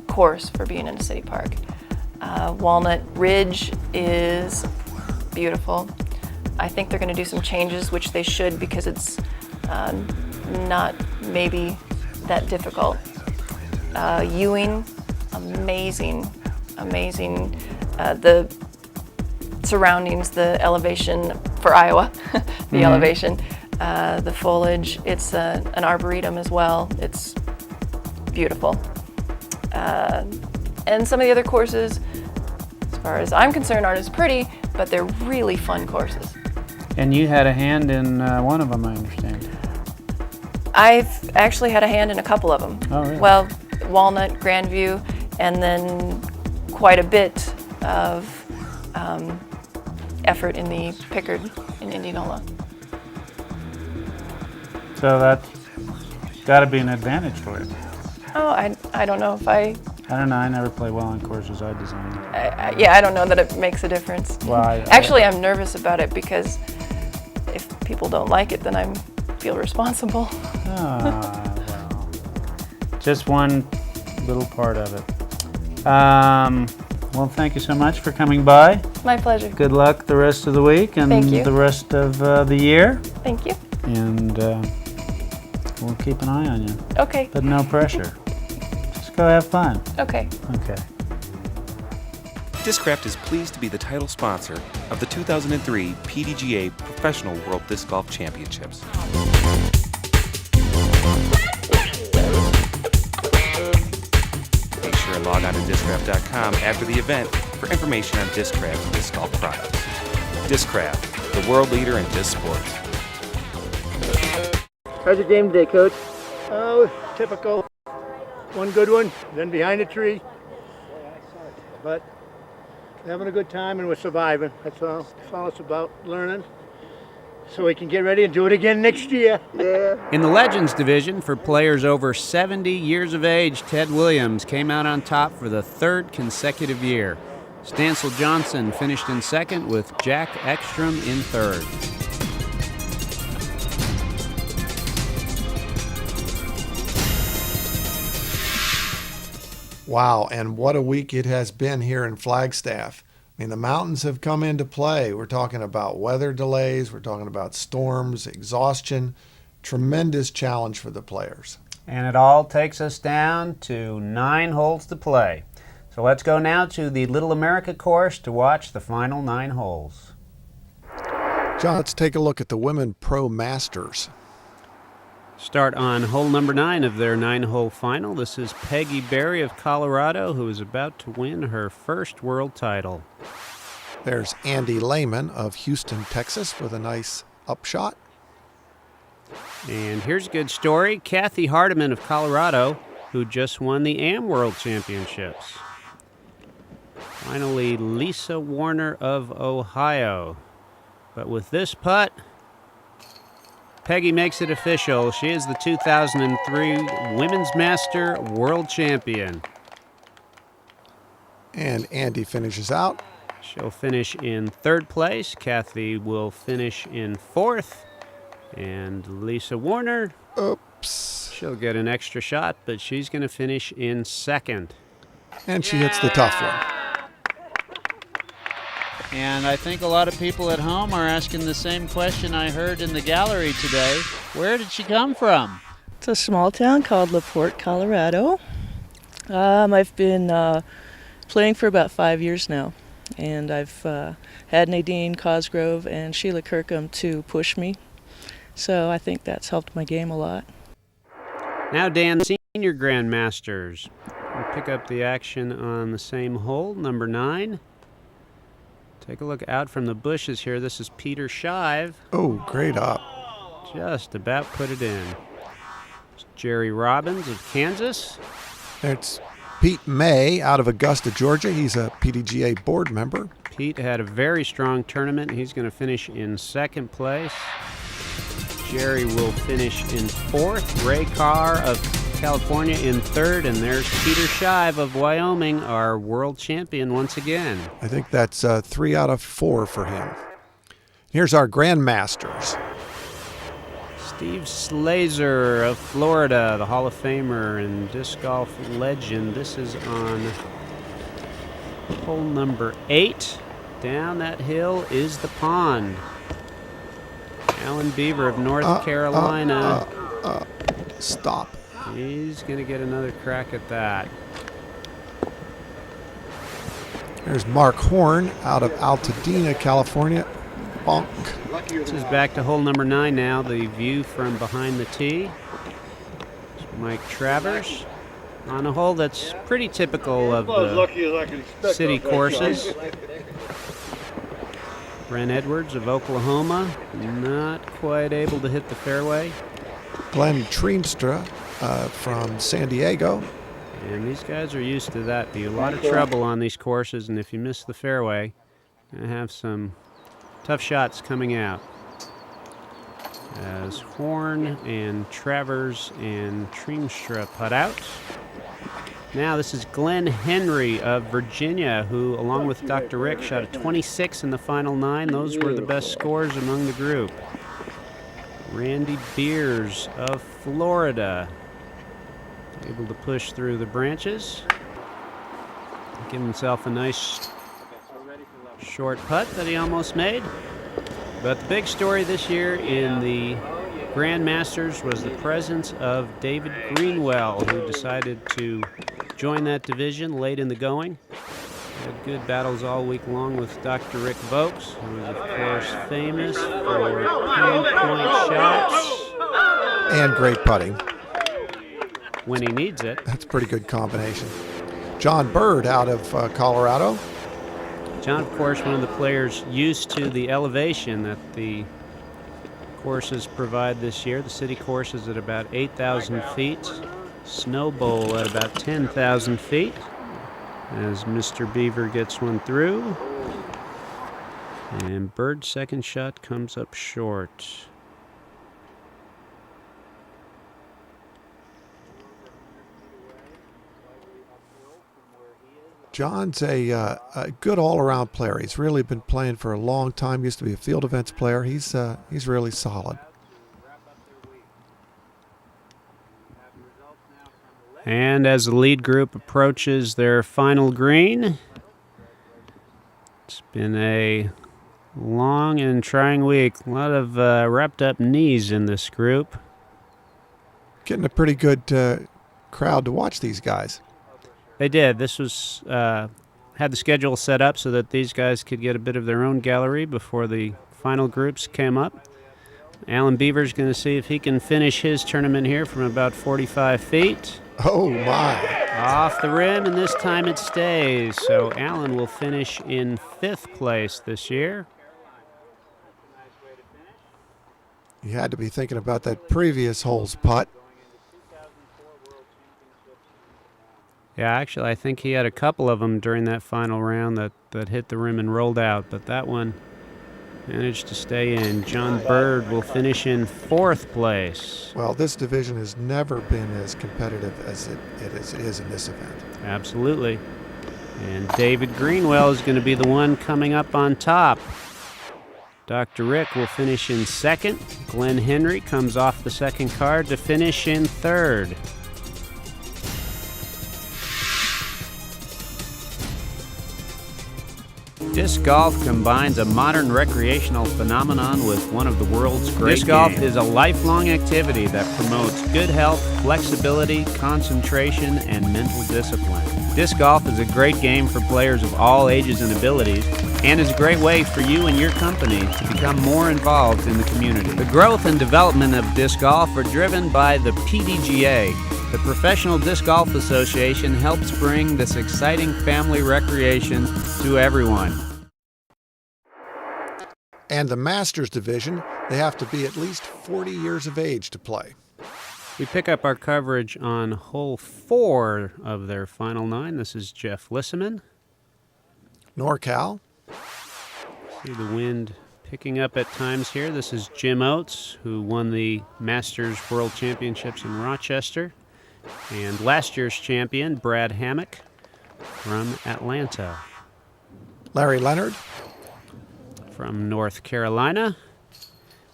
course for being in a city park. Walnut Ridge is beautiful. I think they're going to do some changes, which they should, because it's not maybe that difficult. Ewing, amazing. The surroundings, the elevation for Iowa, the elevation, the foliage. It's an arboretum as well. It's beautiful. And some of the other courses, as far as I'm concerned, aren't as pretty, but they're really fun courses. And you had a hand in one of them, I understand. I've actually had a hand in a couple of them. Oh, really? Well, Walnut, Grandview, and then quite a bit of effort in the Pickard in Indianola. So that's got to be an advantage for you. Oh, I don't know if I don't know. I never play well on courses I designed. I don't know that it makes a difference. Well, Actually, I'm nervous about it because if people don't like it, then I feel responsible. Well, just one little part of it. Well, thank you so much for coming by. My pleasure. Good luck the rest of the week and Thank you. the rest of the year. Thank you. And we'll keep an eye on you. Okay. But no pressure. Just go have fun. Okay. Okay. Discraft is pleased to be the title sponsor of the 2003 PDGA Professional World Disc Golf Championships. Make sure and log on to discgolfupdate.com after the event for information on Discraft's disc golf products. Discraft, the world leader in disc sports. How's your game today, Coach? Oh, typical. One good one, then behind a tree. But having a good time and we're surviving. That's all it's about, learning. So we can get ready and do it again next year. Yeah. In the Legends division, for players over 70 years of age, Ted Williams came out on top for the third consecutive year. Stancil Johnson finished in second with Jack Ekstrom in third. Wow, and what a week it has been here in Flagstaff. I mean, the mountains have come into play. We're talking about weather delays, we're talking about storms, exhaustion, tremendous challenge for the players. And it all takes us down to 9 holes to play. So let's go now to the Little America course to watch the final 9 holes. John, let's take a look at the Women Pro Masters. Start on hole number 9 of their 9-hole final. This is Peggy Berry of Colorado, who is about to win her first world title. There's Andy Lehman of Houston, Texas, with a nice upshot. And here's a good story. Kathy Hardiman of Colorado, who just won the Am World Championships. Finally, Lisa Warner of Ohio. But with this putt, Peggy makes it official. She is the 2003 Women's Master World Champion. And Andy finishes out. She'll finish in 3rd place. Kathy will finish in 4th. And Lisa Warner, oops, she'll get an extra shot, but she's going to finish in 2nd. And she hits the tough one. And I think a lot of people at home are asking the same question I heard in the gallery today. Where did she come from? It's a small town called LaPorte, Colorado. I've been playing for about 5 years now, and I've had Nadine Cosgrove and Sheila Kirkham to push me, so I think that's helped my game a lot. Now Dan, Senior Grandmasters. We'll pick up the action on the same hole, number 9. Take a look out from the bushes here. This is Peter Shive. Oh, great up. Just about put it in. It's Jerry Robbins of Kansas. It's Pete May out of Augusta, Georgia. He's a PDGA board member. Pete had a very strong tournament. He's going to finish in 2nd place. Jerry will finish in 4th. Ray Carr of California in 3rd, and there's Peter Shive of Wyoming, our world champion once again. I think that's 3 out of 4 for him. Here's our Grandmasters. Steve Slazer of Florida, the Hall of Famer and disc golf legend. This is on hole number 8. Down that hill is the pond. Alan Beaver of North Carolina. Stop. He's going to get another crack at that. There's Mark Horn out of Altadena, California. Bonk. This is back to hole number 9 now. The view from behind the tee. Mike Travers on a hole that's pretty typical of the city courses. Brent Edwards of Oklahoma, not quite able to hit the fairway. Glenn Treemstra from San Diego. And these guys are used to that. Be a lot of trouble on these courses, and if you miss the fairway, you're going to have some tough shots coming out. As Horn and Travers and Treemstra putt out. Now this is Glenn Henry of Virginia, who, along with Dr. Rick, shot a 26 in the final 9. Those were the best scores among the group. Randy Beers of Florida, able to push through the branches. Give himself a nice short putt that he almost made. But the big story this year in the Grandmasters was the presence of David Greenwell, who decided to join that division late in the going. Had good battles all week long with Dr. Rick Vokes, who is, of course, famous for pinpoint shots. And great putting. When he needs it. That's a pretty good combination. John Bird out of Colorado. John, of course, one of the players used to the elevation that the courses provide this year. The city course is at about 8,000 feet. Snow Bowl at about 10,000 feet. As Mr. Beaver gets one through. And Bird's second shot comes up short. John's a good all-around player. He's really been playing for a long time. Used to be a field events player. He's really solid. And as the lead group approaches their final green, it's been a long and trying week. A lot of wrapped up knees in this group. Getting a pretty good crowd to watch these guys. They did. This was had the schedule set up so that these guys could get a bit of their own gallery before the final groups came up. Alan Beaver's going to see if he can finish his tournament here from about 45 feet. Oh, my. Off the rim, and this time it stays. So Alan will finish in 5th place this year. You had to be thinking about that previous hole's putt. Yeah, actually, I think he had a couple of them during that final round that hit the rim and rolled out, but that one managed to stay in. John Bird will finish in 4th place. Well, this division has never been as competitive as it is in this event. Absolutely. And David Greenwell is going to be the one coming up on top. Dr. Rick will finish in 2nd. Glenn Henry comes off the 2nd card to finish in 3rd. Disc golf combines a modern recreational phenomenon with one of the world's great games. Disc golf is a lifelong activity that promotes good health, flexibility, concentration, and mental discipline. Disc golf is a great game for players of all ages and abilities, and is a great way for you and your company to become more involved in the community. The growth and development of disc golf are driven by the PDGA. The Professional Disc Golf Association helps bring this exciting family recreation to everyone. And the Masters division, they have to be at least 40 years of age to play. We pick up our coverage on hole 4 of their final 9. This is Jeff Lissaman. NorCal. See the wind picking up at times here. This is Jim Oates, who won the Masters World Championships in Rochester. And last year's champion, Brad Hammock from Atlanta. Larry Leonard from North Carolina.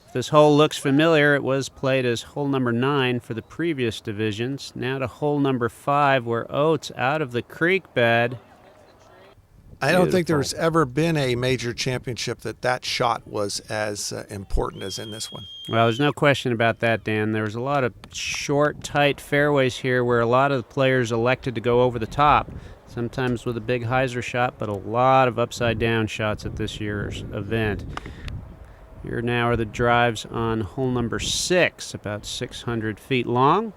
If this hole looks familiar, it was played as hole number 9 for the previous divisions. Now to hole number 5, where Oates out of the creek bed. I don't think there's ever been a major championship that shot was as important as in this one. Well, there's no question about that, Dan. There was a lot of short, tight fairways here where a lot of the players elected to go over the top, sometimes with a big hyzer shot, but a lot of upside-down shots at this year's event. Here now are the drives on hole number 6, about 600 feet long.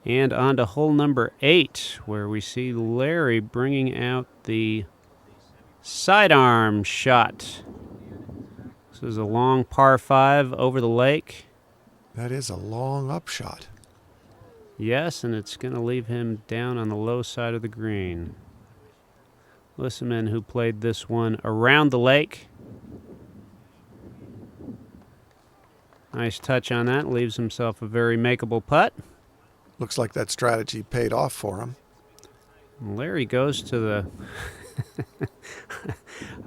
And on to hole number 8, where we see Larry bringing out the sidearm shot. This is a long par 5 over the lake. That is a long upshot. Yes, and it's going to leave him down on the low side of the green. Lissaman, who played this one around the lake. Nice touch on that. Leaves himself a very makeable putt. Looks like that strategy paid off for him. Larry goes to the...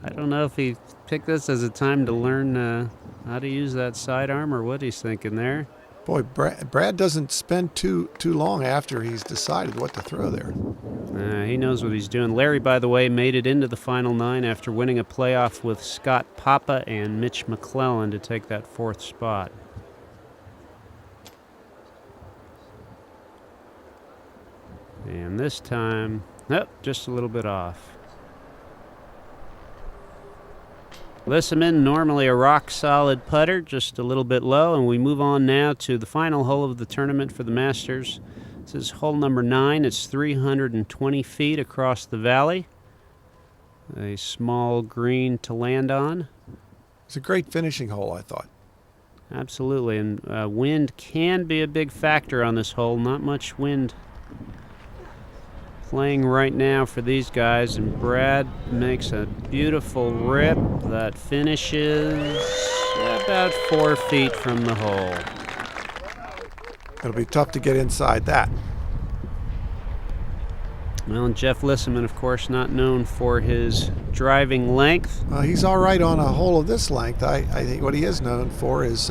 I don't know if he picked this as a time to learn how to use that sidearm or what he's thinking there. Boy, Brad doesn't spend too long after he's decided what to throw there. He knows what he's doing. Larry, by the way, made it into the final 9 after winning a playoff with Scott Papa and Mitch McClellan to take that 4th spot. And this time, nope, just a little bit off. Lissaman, normally a rock-solid putter, just a little bit low, and we move on now to the final hole of the tournament for the Masters. This is hole number 9. It's 320 feet across the valley. A small green to land on. It's a great finishing hole, I thought. Absolutely, and wind can be a big factor on this hole. Not much wind playing right now for these guys, and Brad makes a beautiful rip that finishes about 4 feet from the hole. It'll be tough to get inside that. Well, and Jeff Lissaman, of course, not known for his driving length. He's all right on a hole of this length. I think what he is known for is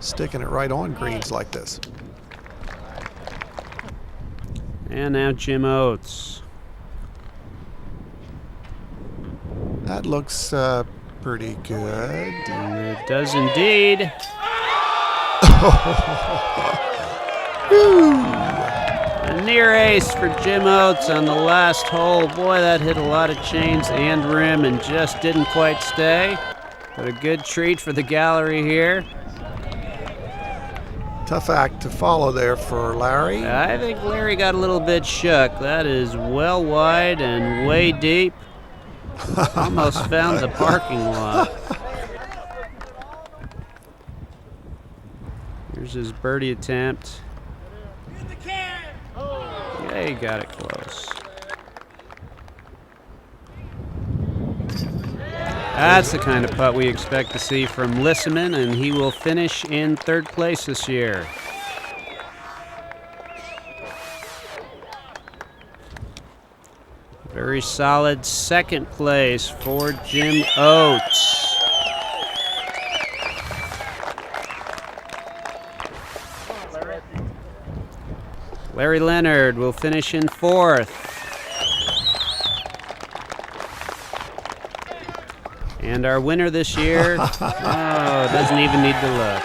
sticking it right on greens like this. And now Jim Oates. That looks pretty good. And it does indeed. A near ace for Jim Oates on the last hole. Boy, that hit a lot of chains and rim and just didn't quite stay. But a good treat for the gallery here. Tough act to follow there for Larry. I think Larry got a little bit shook. That is well wide and way deep. Almost found the parking lot. Here's his birdie attempt. Yeah, he got it close. That's the kind of putt we expect to see from Lissaman, and he will finish in 3rd place this year. Very solid 2nd place for Jim Oates. Larry Leonard will finish in 4th. And our winner this year, doesn't even need to look.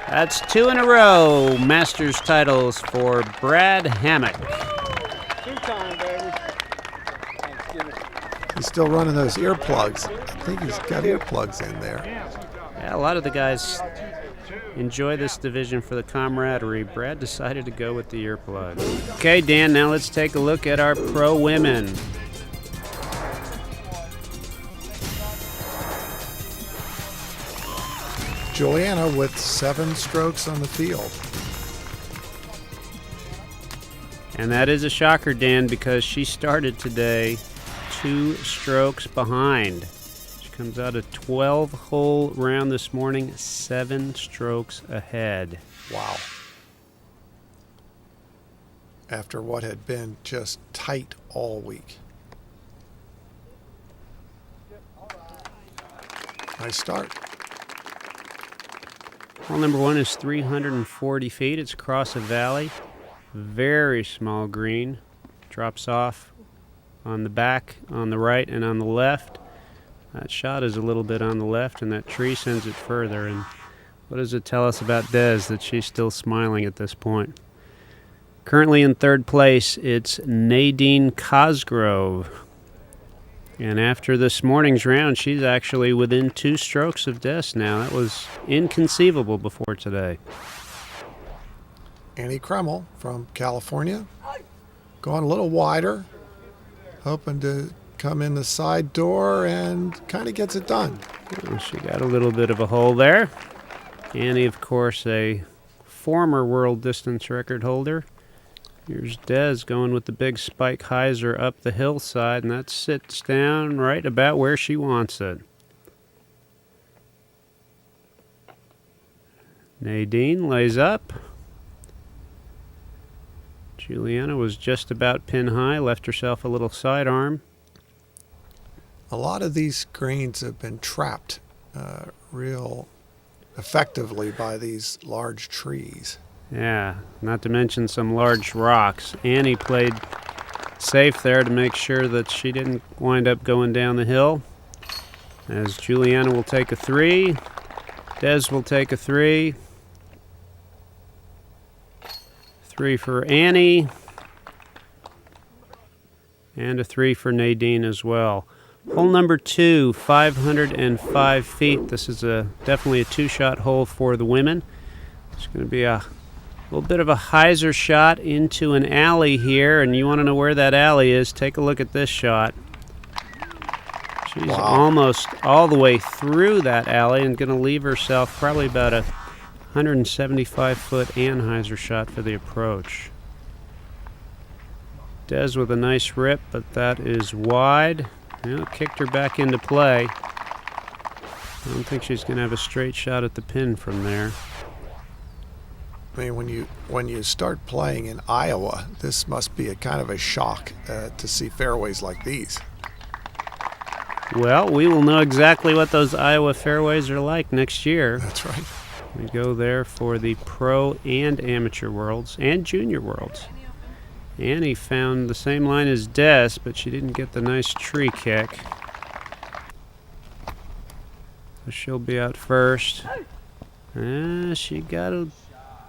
That's 2 in a row Masters titles for Brad Hammock. He's still running those earplugs. I think he's got earplugs in there. Yeah, a lot of the guys enjoy this division for the camaraderie. Brad decided to go with the earplug. Okay, Dan, now let's take a look at our pro women. Juliana with 7 strokes on the field. And that is a shocker, Dan, because she started today 2 strokes behind. She comes out a 12-hole round this morning, 7 strokes ahead. Wow. After what had been just tight all week. Nice start. Hole number 1 is 340 feet. It's across a valley. Very small green. Drops off on the back, on the right, and on the left. That shot is a little bit on the left, and that tree sends it further. And what does it tell us about Des that she's still smiling at this point? Currently in 3rd place, it's Nadine Cosgrove. And after this morning's round, she's actually within 2 strokes of Des now. That was inconceivable before today. Annie Kreml from California. Going a little wider. Hoping to come in the side door and kind of gets it done. Well, she got a little bit of a hole there. Annie, of course, a former world distance record holder. Here's Des going with the big spike hyzer up the hillside, and that sits down right about where she wants it. Nadine lays up. Juliana was just about pin high, left herself a little sidearm. A lot of these greens have been trapped real effectively by these large trees. Yeah, not to mention some large rocks. Annie played safe there to make sure that she didn't wind up going down the hill. As Juliana will take a 3. Des will take a 3. 3 for Annie. And a 3 for Nadine as well. Hole number 2, 505 feet. This is definitely a 2-shot hole for the women. It's going to be a little bit of a hyzer shot into an alley here, and you want to know where that alley is, take a look at this shot. She's almost all the way through that alley and going to leave herself probably about a 175-foot anhyzer shot for the approach. Des with a nice rip, but that is wide. Kicked her back into play. I don't think she's going to have a straight shot at the pin from there. I mean, when you start playing in Iowa, this must be a kind of a shock to see fairways like these. Well, we will know exactly what those Iowa fairways are like next year. That's right. We go there for the Pro and Amateur Worlds and Junior Worlds. Annie found the same line as Des, but she didn't get the nice tree kick. So she'll be out first. She got a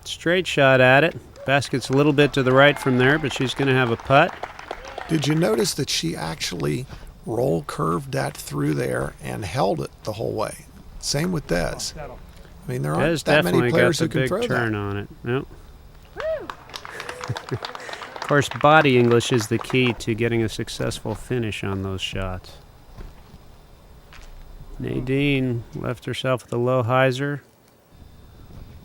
straight shot at it. Basket's a little bit to the right from there, but she's going to have a putt. Did you notice that she actually roll curved that through there and held it the whole way? Same with Des. I mean, there aren't that many players who can throw that. Des definitely got the big turn on it. Nope. Of course, body English is the key to getting a successful finish on those shots. Nadine left herself with a low hyzer.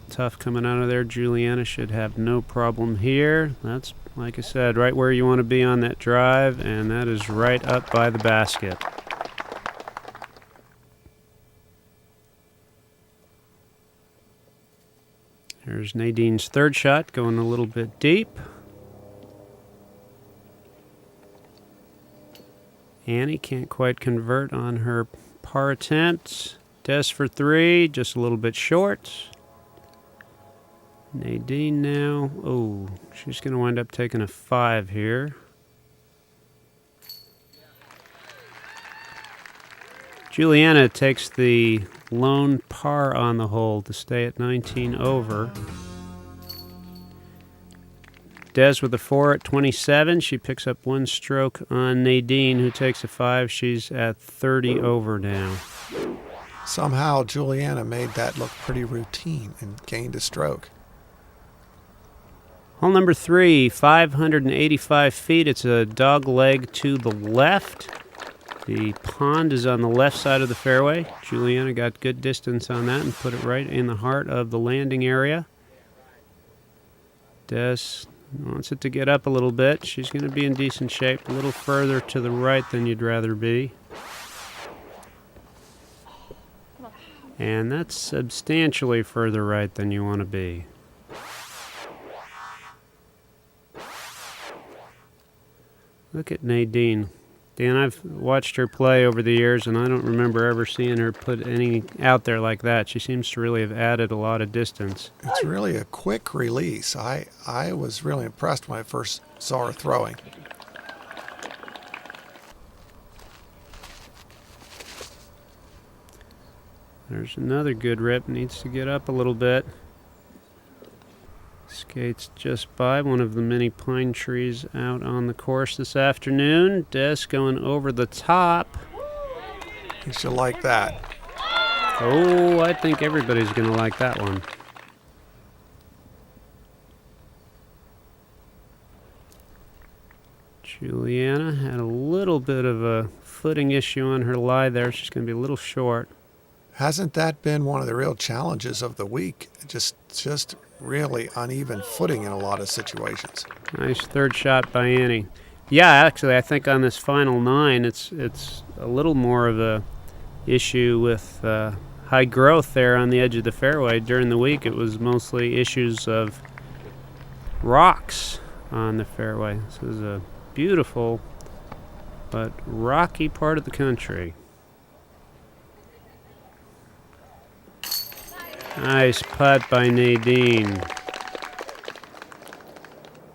Tough coming out of there. Juliana should have no problem here. That's, like I said, right where you want to be on that drive, and that is right up by the basket. There's Nadine's third shot, going a little bit deep. Annie can't quite convert on her par attempt. Des for 3, just a little bit short. Nadine now. Oh, she's going to wind up taking a 5 here. Juliana takes the lone par on the hole to stay at 19 over. Des with a 4 at 27. She picks up 1 stroke on Nadine, who takes a 5. She's at 30 over now. Somehow Juliana made that look pretty routine and gained a stroke. Hole number 3, 585 feet. It's a dog leg to the left. The pond is on the left side of the fairway. Juliana got good distance on that and put it right in the heart of the landing area. Des wants it to get up a little bit. She's going to be in decent shape, a little further to the right than you'd rather be. And that's substantially further right than you want to be. Look at Nadine. Dan, I've watched her play over the years, and I don't remember ever seeing her put any out there like that. She seems to really have added a lot of distance. It's really a quick release. I was really impressed when I first saw her throwing. There's another good rip. Needs to get up a little bit. Skates just by one of the many pine trees out on the course this afternoon. Des going over the top. You should like that. Oh, I think everybody's going to like that one. Juliana had a little bit of a footing issue on her lie there. She's going to be a little short. Hasn't that been one of the real challenges of the week? Just really uneven footing in a lot of situations. Nice third shot by Annie. Yeah, actually, I think on this final 9, it's a little more of a issue with high growth there on the edge of the fairway. During the week, it was mostly issues of rocks on the fairway. This is a beautiful but rocky part of the country. Nice putt by Nadine.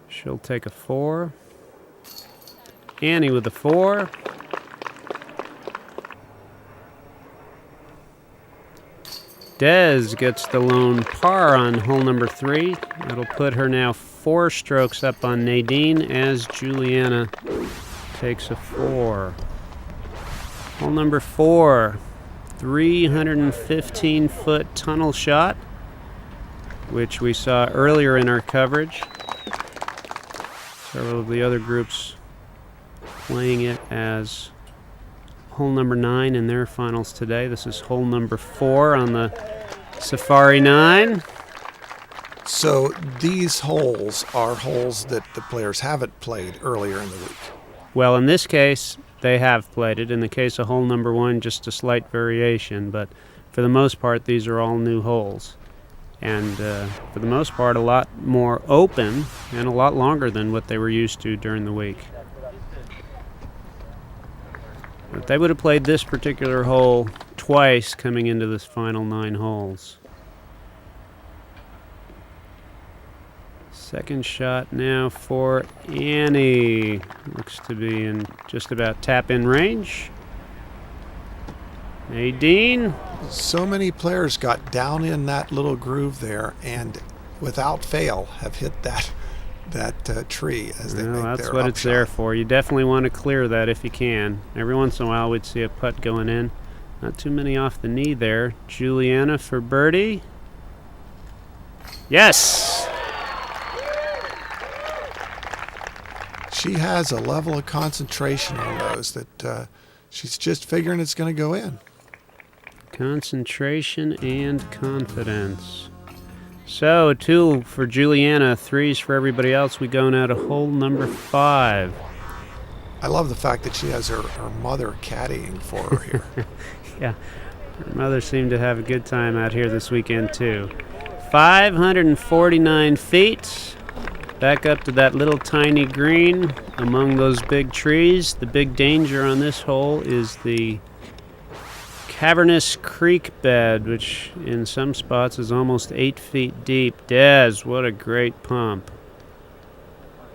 She'll take a 4. Annie with a 4. Des gets the lone par on hole number 3. That'll put her now 4 strokes up on Nadine as Juliana takes a 4. Hole number 4, 315-foot tunnel shot, which we saw earlier in our coverage. Several of the other groups playing it as hole number 9 in their finals today. This is hole number 4 on the Safari 9. So these holes are holes that the players haven't played earlier in the week. Well, in this case, they have played it. In the case of hole number 1, just a slight variation, but for the most part, these are all new holes. And for the most part, a lot more open and a lot longer than what they were used to during the week. But they would have played this particular hole twice coming into this final 9 holes. Second shot now for Annie. Looks to be in just about tap-in range. Nadine. So many players got down in that little groove there and without fail have hit that tree as they make That's their what up it's shot. there for. You definitely want to clear that if you can. Every once in a while we'd see a putt going in. Not too many off the knee there. Juliana for birdie. Yes! She has a level of concentration on those that she's just figuring it's going to go in. Concentration and confidence. So 2 for Juliana, 3s for everybody else. We go now to hole number 5. I love the fact that she has her mother caddying for her here. Yeah, her mother seemed to have a good time out here this weekend too. 549 feet. Back up to that little tiny green among those big trees. The big danger on this hole is the cavernous creek bed, which in some spots is almost 8 feet deep. Des, what a great pump.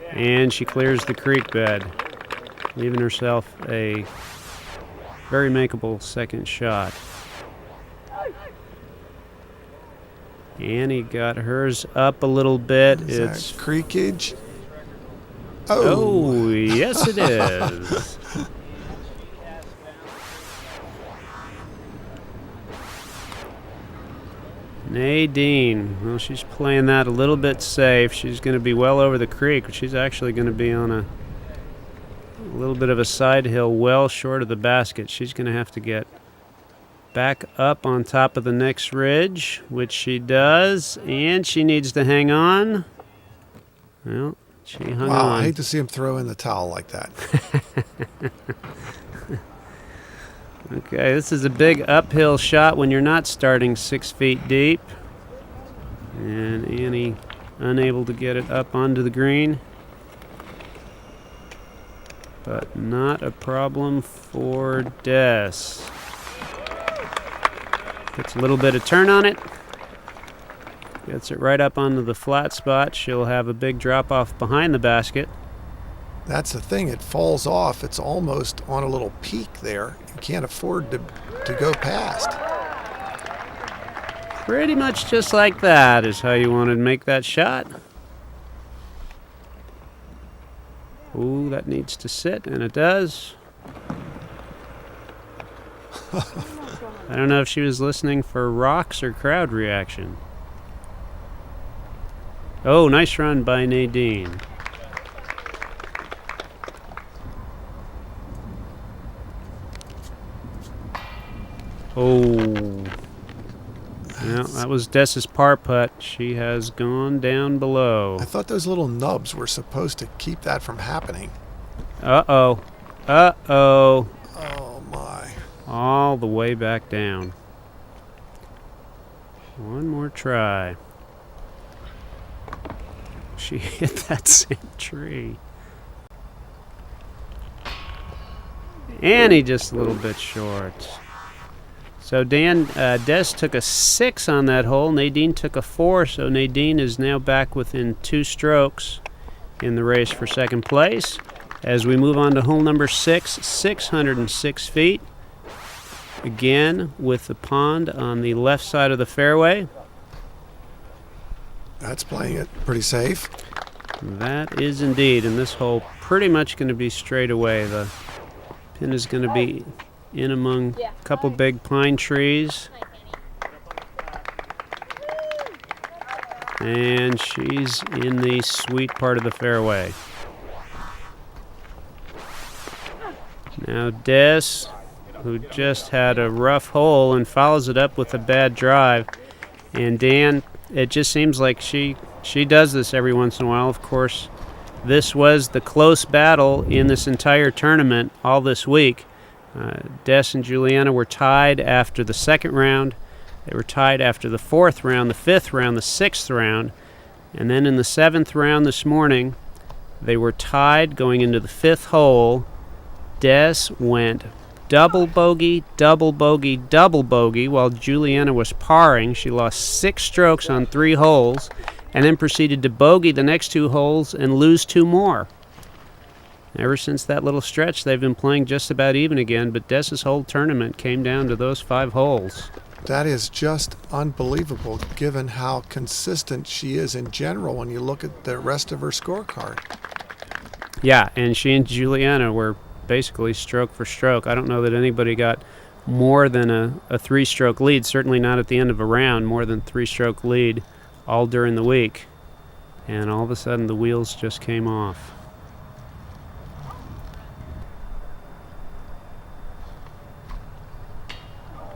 And she clears the creek bed, leaving herself a very makeable second shot. Annie got hers up a little bit. It's creekage. Oh, yes it is. Nadine, well, she's playing that a little bit safe. She's going to be well over the creek, but she's actually going to be on a little bit of a side hill well short of the basket. She's going to have to get back up on top of the next ridge, which she does, and she needs to hang on. Well, she hung on. Wow, I hate to see him throw in the towel like that. Okay, this is a big uphill shot when you're not starting 6 feet deep. And Annie unable to get it up onto the green. But not a problem for Des. Puts a little bit of turn on it. Gets it right up onto the flat spot. She'll have a big drop off behind the basket. That's the thing, it falls off. It's almost on a little peak there. You can't afford to go past. Pretty much just like that is how you want to make that shot. Ooh, that needs to sit, and it does. I don't know if she was listening for rocks or crowd reaction. Oh, nice run by Nadine. Oh. Yeah, that was Des's par putt. She has gone down below. I thought those little nubs were supposed to keep that from happening. Uh-oh. Uh-oh. Oh, my. All the way back down. One more try. She hit that same tree. Annie just a little bit short. So Des took a 6 on that hole. Nadine took a 4, so Nadine is now back within 2 strokes in the race for second place. As we move on to hole number 6, 606 feet. Again, with the pond on the left side of the fairway. That's playing it pretty safe. That is indeed, and this hole pretty much going to be straight away. The pin is going to be in among a couple big pine trees. And she's in the sweet part of the fairway. Now Des, who just had a rough hole and follows it up with a bad drive. And Dan, it just seems like she does this every once in a while. Of course, this was the close battle in this entire tournament all this week. Des and Juliana were tied after the second round. They were tied after the 4th round, the 5th round, the 6th round. And then in the 7th round this morning, they were tied going into the 5th hole. Des went double bogey, double bogey, double bogey, while Juliana was parring. She lost 6 strokes on 3 holes, and then proceeded to bogey the next 2 holes and lose 2 more. Ever since that little stretch, they've been playing just about even again, but Des's whole tournament came down to those 5 holes. That is just unbelievable, given how consistent she is in general when you look at the rest of her scorecard. Yeah, and she and Juliana were basically stroke for stroke. I don't know that anybody got more than a 3-stroke lead, certainly not at the end of a round, more than 3-stroke lead all during the week. And all of a sudden the wheels just came off.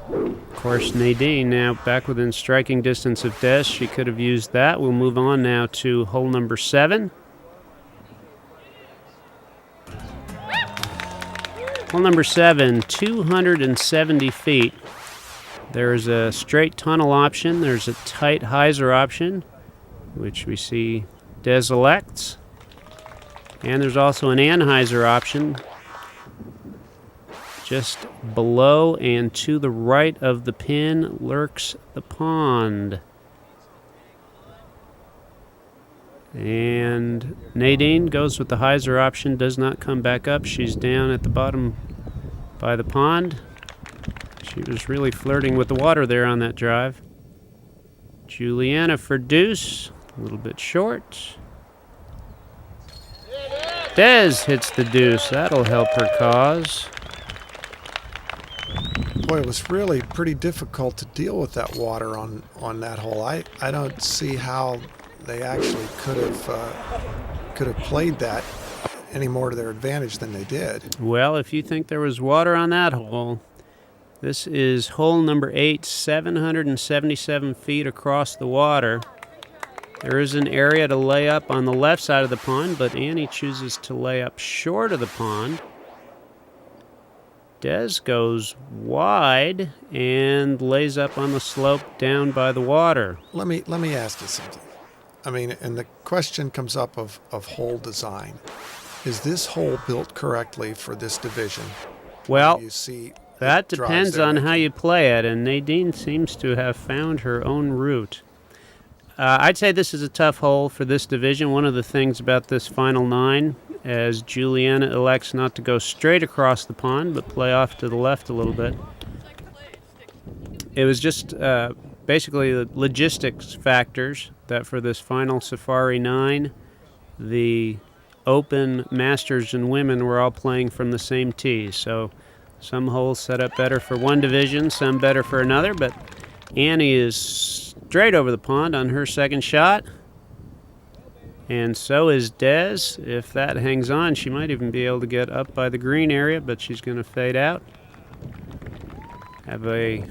Of course, Nadine now back within striking distance of Des. She could have used that. We'll move on now to hole number 7. Hole number 7, 270 feet. There's a straight tunnel option. There's a tight hyzer option, which we see Des elects. And there's also an anhyzer option just below and to the right of the pin lurks the pond. And Nadine goes with the hyzer option, does not come back up. She's down at the bottom by the pond. She was really flirting with the water there on that drive. Juliana for deuce, a little bit short. Des hits the deuce. That'll help her cause. Boy, it was really pretty difficult to deal with that water on that hole. I don't see how they actually could have played that any more to their advantage than they did. Well, if you think there was water on that hole, this is hole number 8, 777 feet across the water. There is an area to lay up on the left side of the pond, but Annie chooses to lay up short of the pond. Des goes wide and lays up on the slope down by the water. Let me ask you something. I mean, and the question comes up of hole design. Is this hole built correctly for this division? Well, you see that depends on how you play it, and Nadine seems to have found her own route. I'd say this is a tough hole for this division. One of the things about this final 9, as Juliana elects not to go straight across the pond, but play off to the left a little bit. It was just basically the logistics factors that for this final Safari 9, the Open, Masters, and Women were all playing from the same tee. So some holes set up better for one division, some better for another, but Annie is straight over the pond on her second shot. And so is Des. If that hangs on, she might even be able to get up by the green area, but she's going to fade out. Have a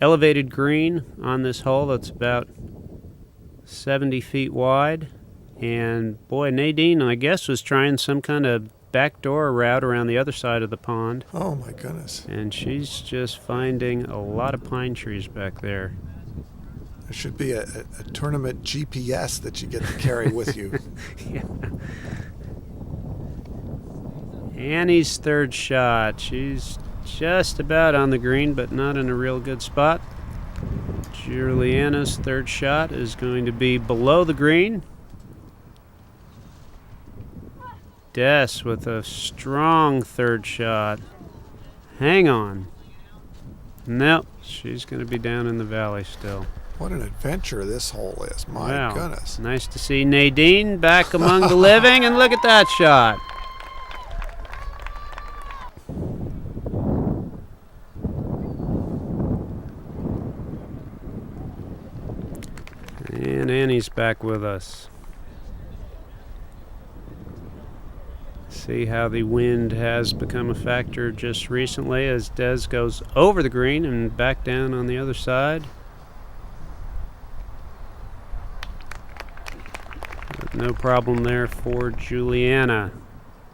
elevated green on this hole that's about 70 feet wide. And boy, Nadine, I guess, was trying some kind of backdoor route around the other side of the pond. Oh my goodness. And she's just finding a lot of pine trees back there. There should be a tournament GPS that you get to carry with you. Yeah. Annie's third shot. She's just about on the green, but not in a real good spot. Juliana's third shot is going to be below the green. Des with a strong third shot. Hang on. Nope, she's going to be down in the valley still. What an adventure this hole is. My goodness. Nice to see Nadine back among the living, and look at that shot. And Annie's back with us. See how the wind has become a factor just recently as Des goes over the green and back down on the other side. But no problem there for Juliana.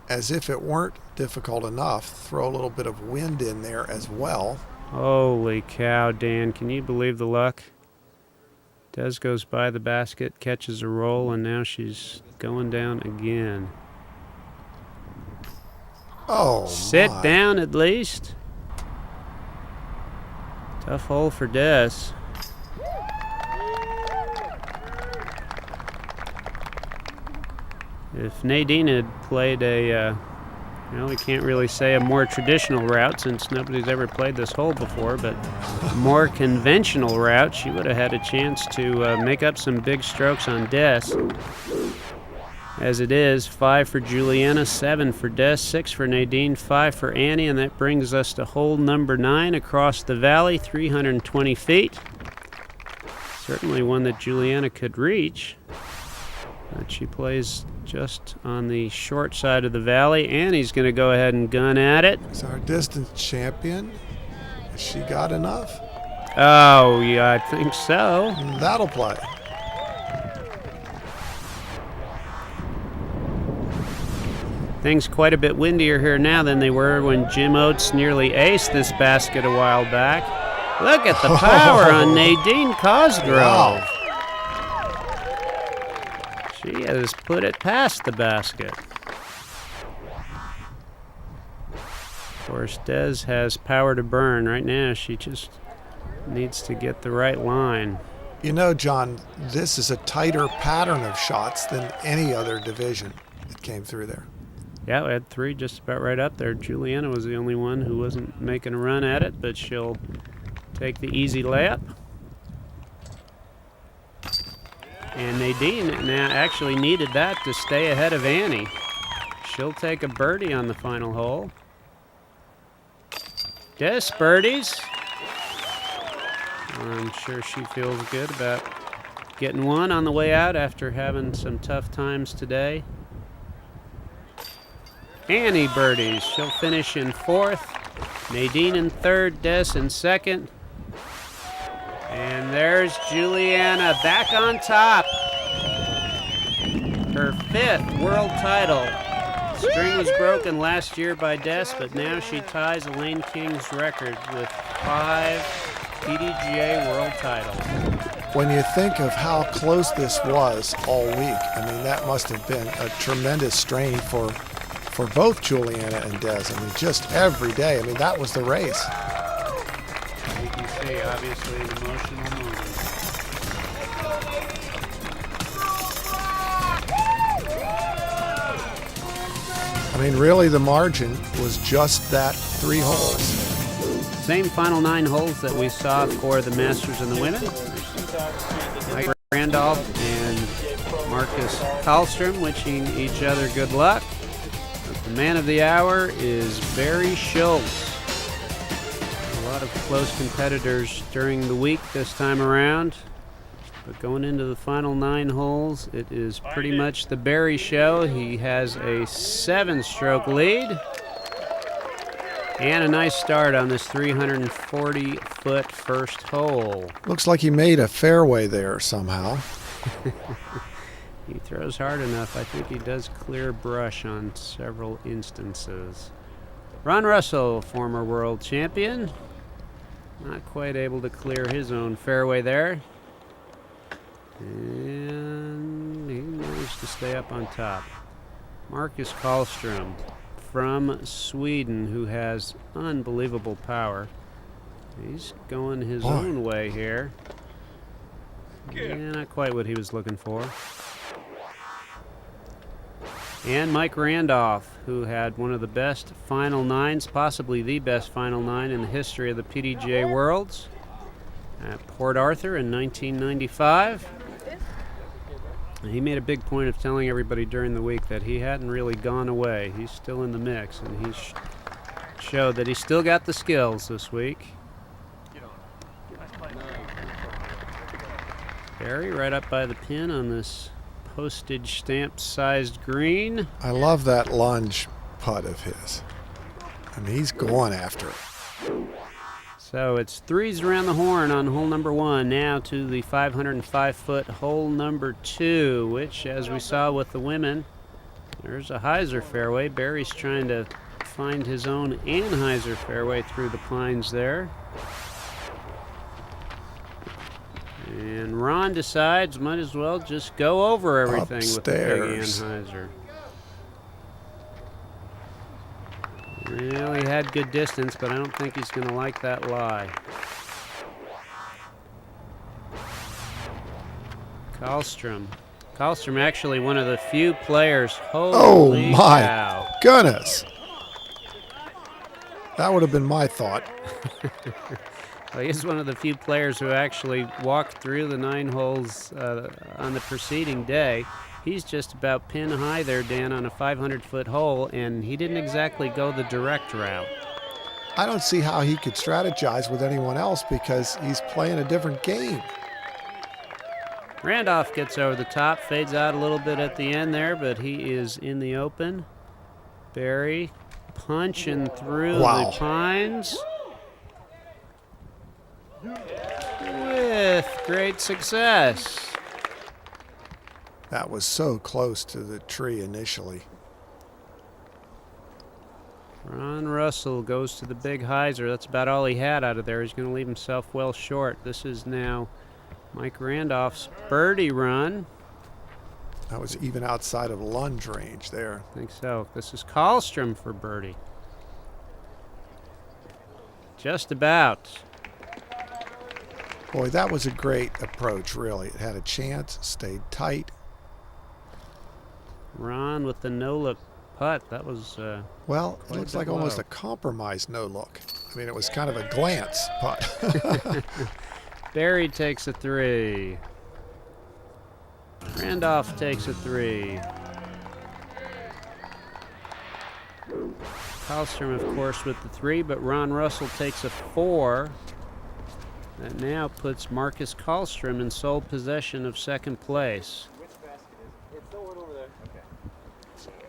As if it weren't difficult enough, throw a little bit of wind in there as well. Holy cow, Dan, can you believe the luck? Des goes by the basket, catches a roll, and now she's going down again. Oh, sit down at least. Tough hole for Des. If Nadine had played a, well, we can't really say a more traditional route since nobody's ever played this hole before, but a more conventional route, she would have had a chance to make up some big strokes on Des. As it is, 5 for Juliana, 7 for Des, 6 for Nadine, 5 for Annie, and that brings us to hole number 9 across the valley, 320 feet. Certainly one that Juliana could reach, but she plays just on the short side of the valley. Annie's going to go ahead and gun at it. It's our distance champion. Has she got enough? Oh, yeah, I think so. That'll play. Things quite a bit windier here now than they were when Jim Oates nearly aced this basket a while back. Look at the power on Nadine Cosgrove. Wow. She has put it past the basket. Of course, Des has power to burn. Right now, she just needs to get the right line. You know, John, this is a tighter pattern of shots than any other division that came through there. Yeah, we had 3 just about right up there. Juliana was the only one who wasn't making a run at it, but she'll take the easy layup. And Nadine now actually needed that to stay ahead of Annie. She'll take a birdie on the final hole. Des birdies. I'm sure she feels good about getting one on the way out after having some tough times today. Annie birdies. She'll finish in 4th. Nadine in 3rd. Des in 2nd. And there's Juliana back on top. Her 5th world title. String was broken last year by Des, but now she ties Elaine King's record with 5 PDGA world titles. When you think of how close this was all week, I mean, that must have been a tremendous strain for both Juliana and Des. I mean, just every day. I mean, that was the race. You can see, obviously, an emotional moment. I mean, really, the margin was just that 3 holes. Same final 9 holes that we saw for the Masters and the women. Mike Randolph and Marcus Karlstrom wishing each other good luck. But the man of the hour is Barry Schultz. A lot of close competitors during the week this time around. But going into the final 9 holes, it is pretty much the Barry show. He has a 7-stroke lead. And a nice start on this 340-foot first hole. Looks like he made a fairway there somehow. He throws hard enough. I think he does clear brush on several instances. Ron Russell, former world champion. Not quite able to clear his own fairway there. And he managed to stay up on top. Marcus Karlstrom, from Sweden, who has unbelievable power. He's going his own way here. Yeah, not quite what he was looking for. And Mike Randolph, who had one of the best final nines, possibly the best final nine in the history of the PDGA Worlds at Port Arthur in 1995. And he made a big point of telling everybody during the week that he hadn't really gone away. He's still in the mix, and he showed that he still got the skills this week. Barry right up by the pin on this postage stamp sized green. I love that lunge putt of his. I mean, he's going after it. So it's threes around the horn on hole number 1. Now to the 505-foot hole number 2, which, as we saw with the women, there's a hyzer fairway. Barry's trying to find his own Anheuser fairway through the pines there. And Ron decides might as well just go over everything with the big Anheuser. Well, he had good distance, but I don't think he's going to like that lie. Karlstrom. Karlstrom actually one of the few players. Holy cow. Goodness. That would have been my thought. Well, he's one of the few players who actually walked through the 9 holes on the preceding day. He's just about pin high there, Dan, on a 500-foot hole, and he didn't exactly go the direct route. I don't see how he could strategize with anyone else because he's playing a different game. Randolph gets over the top, fades out a little bit at the end there, but he is in the open. Barry punching through the pines with great success. That was so close to the tree initially. Ron Russell goes to the big hyzer. That's about all he had out of there. He's going to leave himself well short. This is now Mike Randolph's birdie run. That was even outside of lunge range there. I think so. This is Karlstrom for birdie. Just about. Boy, that was a great approach, really. It had a chance, stayed tight. Ron with the no-look putt. That was well, it looks like almost a compromised no-look. I mean, it was kind of a glance putt. Barry takes a 3. Randolph takes a 3. Karlstrom, of course, with the 3, but Ron Russell takes a 4. That now puts Marcus Karlstrom in sole possession of second place.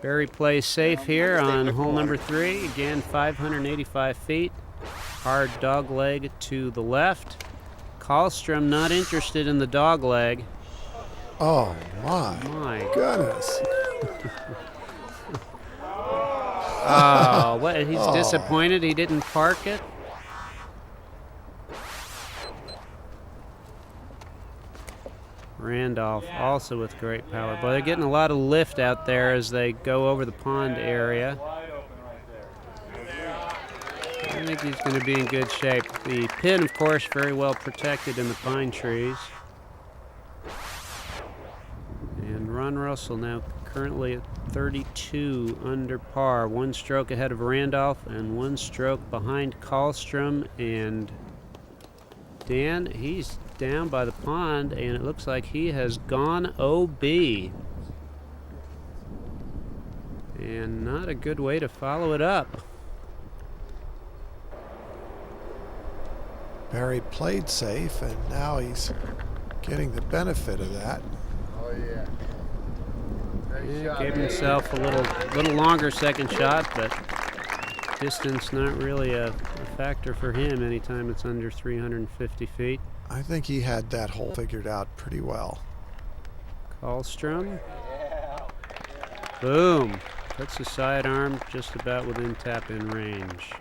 Barry plays safe here on hole number 3. Again, 585 feet. Hard dog leg to the left. Karlstrom not interested in the dog leg. Oh, my goodness. Oh, what? He's disappointed he didn't park it? Randolph also with great power. But they're getting a lot of lift out there as they go over the pond area. I think he's going to be in good shape. The pin, of course, very well protected in the pine trees. And Ron Russell now currently at 32 under par. 1 stroke ahead of Randolph and 1 stroke behind Karlstrom. And Dan, he's down by the pond, and it looks like he has gone OB. And not a good way to follow it up. Barry played safe, and now he's getting the benefit of that. Oh, yeah. Yeah, gave himself a little longer second shot, but distance not really a factor for him anytime it's under 350 feet. I think he had that hole figured out pretty well. Karlstrom. Boom. Puts the sidearm just about within tap-in range.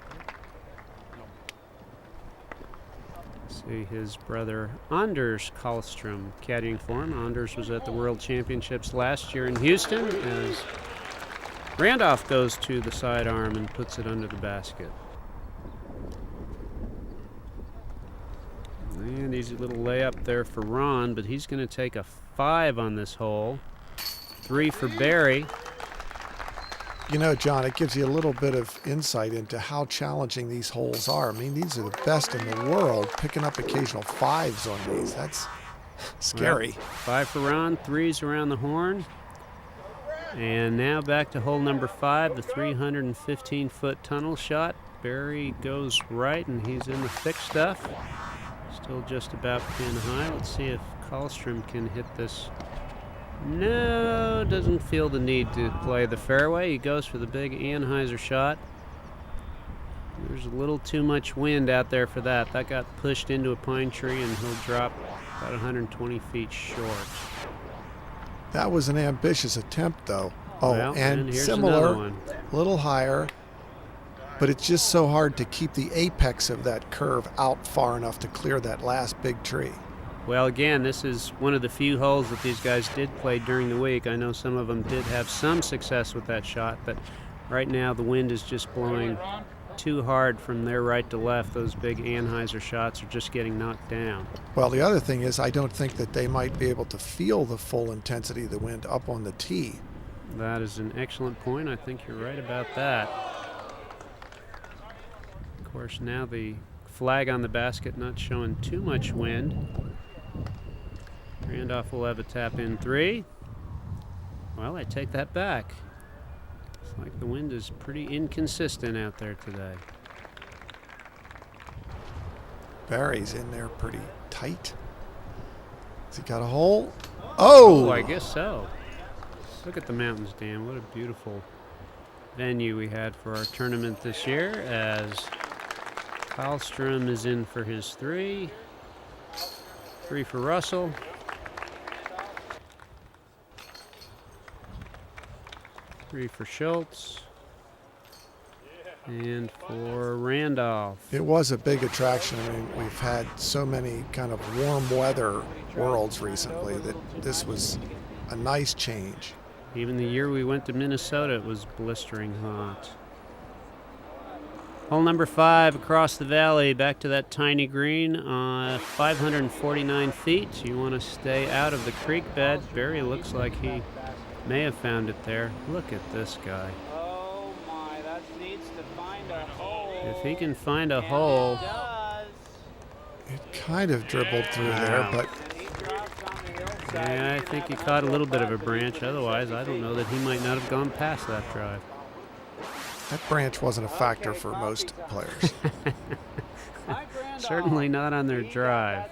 See his brother Anders Karlstrom caddying for him. Anders was at the World Championships last year in Houston as Randolph goes to the sidearm and puts it under the basket. And easy little layup there for Ron, but he's going to take a 5 on this hole. 3 for Barry. You know, John, it gives you a little bit of insight into how challenging these holes are. I mean, these are the best in the world, picking up occasional 5s on these. That's scary. Well, 5 for Ron, 3s around the horn. And now back to hole number 5, the 315-foot tunnel shot. Barry goes right, and he's in the thick stuff. Still just about pin high. Let's see if Karlstrom can hit this. No, doesn't feel the need to play the fairway. He goes for the big Anheuser shot. There's a little too much wind out there for that. That got pushed into a pine tree, and he'll drop about 120 feet short. That was an ambitious attempt, though. Oh, well, and here's similar, another one. a little higher, but it's just so hard to keep the apex of that curve out far enough to clear that last big tree. Well, again, this is one of the few holes that these guys did play during the week. I know some of them did have some success with that shot, but right now the wind is just blowing too hard from their right to left. Those big Anheuser shots are just getting knocked down. Well, the other thing is I don't think that they might be able to feel the full intensity of the wind up on the tee. That is an excellent point. I think you're right about that. Of course, now the flag on the basket not showing too much wind. Randolph will have a tap-in 3. Well, I take that back. It's like the wind is pretty inconsistent out there today. Barry's in there pretty tight. Has he got a hole? Oh! I guess so. Look at the mountains, Dan. What a beautiful venue we had for our tournament this year, as Karlstrom is in for his 3. 3 for Russell. Three for Schultz. And for Randolph. It was a big attraction. I mean, we've had so many kind of warm weather worlds recently that this was a nice change. Even the year we went to Minnesota, it was blistering hot. Hole number 5 across the valley, back to that tiny green, 549 feet. You want to stay out of the creek bed. Barry looks like he may have found it there. Look at this guy. Oh my, that needs to find a hole. If he can find a hole. It kind of dribbled through there, but yeah, I think he caught a little bit of a branch. Otherwise, I don't know that he might not have gone past that drive. That branch wasn't a factor for most players. Certainly not on their drive.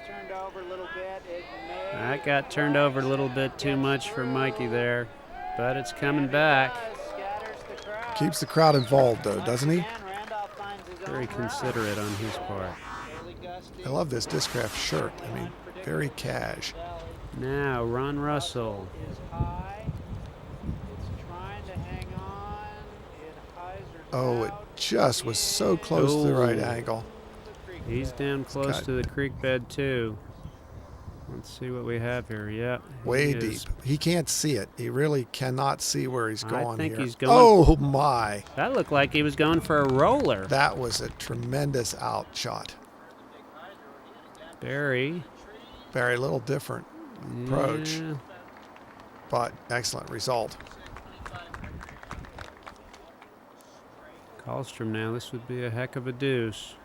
That got turned over a little bit too much for Mikey there, but it's coming back. Keeps the crowd involved, though, doesn't he? Very considerate on his part. I love this Discraft shirt. I mean, very cash. Now, Ron Russell. Oh, it just was so close to the right angle. He's down close to the creek bed, too. Let's see what we have here. Yep. Way deep. He can't see it. He really cannot see where he's going I think here. He's going. Oh, my. That looked like he was going for a roller. That was a tremendous out shot. Barry, a little different approach, yeah. But excellent result. Karlstrom now, this would be a heck of a deuce.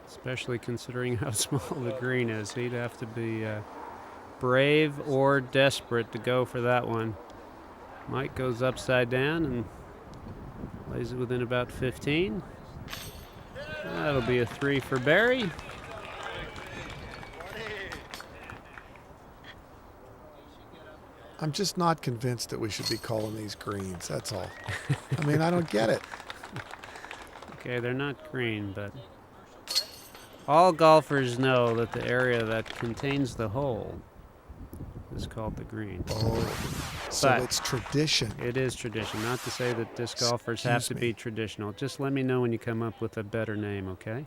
Especially considering how small the green is. He'd have to be brave or desperate to go for that one. Mike goes upside down and lays it within about 15. That'll be a 3 for Barry. I'm just not convinced that we should be calling these greens, that's all. I mean, I don't get it. Okay, they're not green, but all golfers know that the area that contains the hole is called the green. Oh, so but it's tradition. It is tradition. Not to say that disc golfers have to be traditional. Just let me know when you come up with a better name, okay?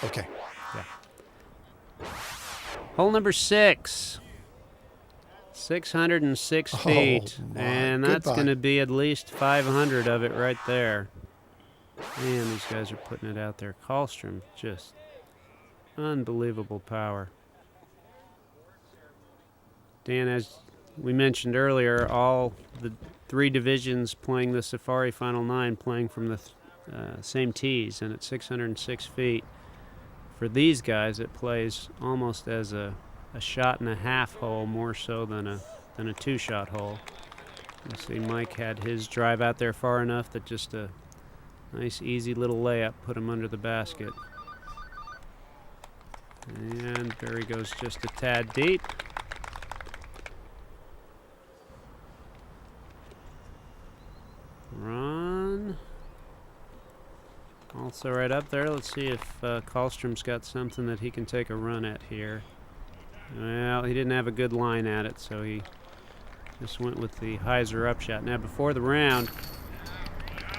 Okay. Yeah. Hole number 6. 606 feet, and that's going to be at least 500 of it right there. Man, these guys are putting it out there. Karlstrom, just unbelievable power. Dan, as we mentioned earlier, all the 3 divisions playing the Safari Final 9 playing from the same tees, and at 606 feet. For these guys, it plays almost as a shot and a half hole, more so than a 2-shot hole. You see Mike had his drive out there far enough that just a nice easy little layup put him under the basket. And Barry goes just a tad deep. Run. Also right up there. Let's see if Karlstrom's got something that he can take a run at here. Well, he didn't have a good line at it, so he just went with the hyzer upshot. Now, before the round,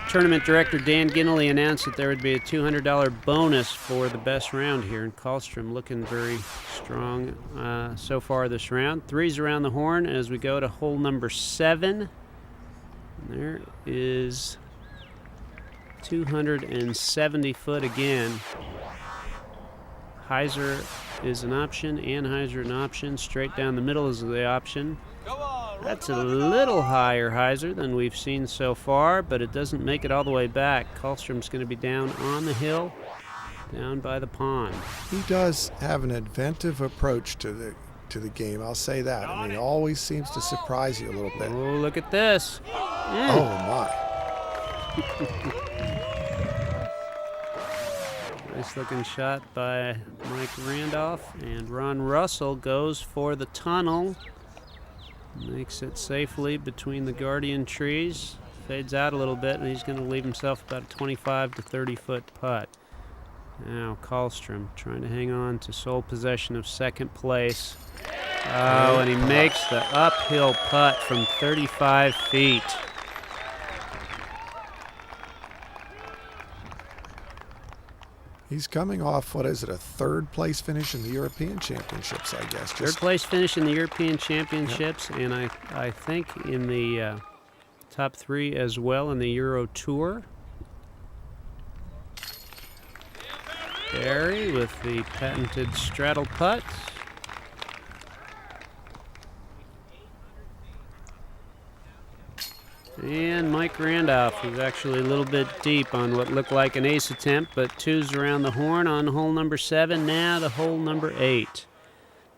Tournament Director Dan Ginnelly announced that there would be a $200 bonus for the best round here, and Karlstrom looking very strong so far this round. 3s around the horn as we go to hole number 7. And there is 270 foot again. Hyzer is an option, and Hyzer an option. Straight down the middle is the option. That's a little higher Hyzer than we've seen so far, but it doesn't make it all the way back. Karlstrom's going to be down on the hill, down by the pond. He does have an inventive approach to the game, I'll say that. I mean, he always seems to surprise you a little bit. Oh, look at this. Oh, my. Nice looking shot by Mike Randolph, and Ron Russell goes for the tunnel. Makes it safely between the guardian trees. Fades out a little bit, and he's going to leave himself about a 25 to 30 foot putt. Now Karlstrom trying to hang on to sole possession of second place. Oh, and he makes the uphill putt from 35 feet. He's coming off, what is it, a 3rd place finish in the European Championships, I guess. 3rd place finish in the European Championships, yep. And I think in the top 3 as well in the Euro Tour. Barry with the patented straddle putt. And Mike Randolph is actually a little bit deep on what looked like an ace attempt, but 2s around the horn on hole number 7. Now to hole number 8.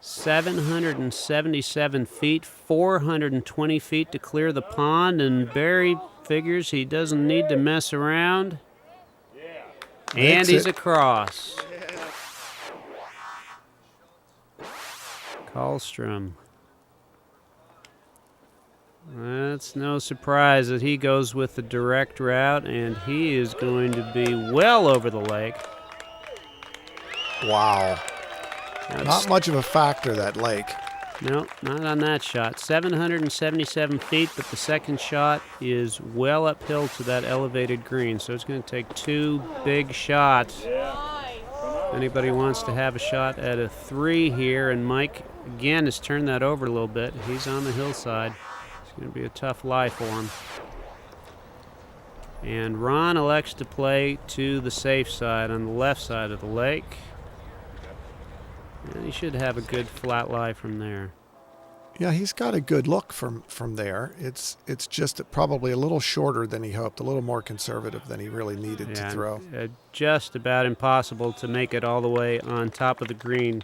777 feet, 420 feet to clear the pond, and Barry figures he doesn't need to mess around. And he's across. Karlstrom. That's no surprise that he goes with the direct route, and he is going to be well over the lake. Wow. Not much of a factor, that lake. No, not on that shot. 777 feet, but the second shot is well uphill to that elevated green, so it's going to take 2 big shots. If anybody wants to have a shot at a 3 here, and Mike, again, has turned that over a little bit. He's on the hillside. Going to be a tough lie for him. And Ron elects to play to the safe side on the left side of the lake. And he should have a good flat lie from there. Yeah, he's got a good look from there. It's just probably a little shorter than he hoped, a little more conservative than he really needed to throw. Just about impossible to make it all the way on top of the green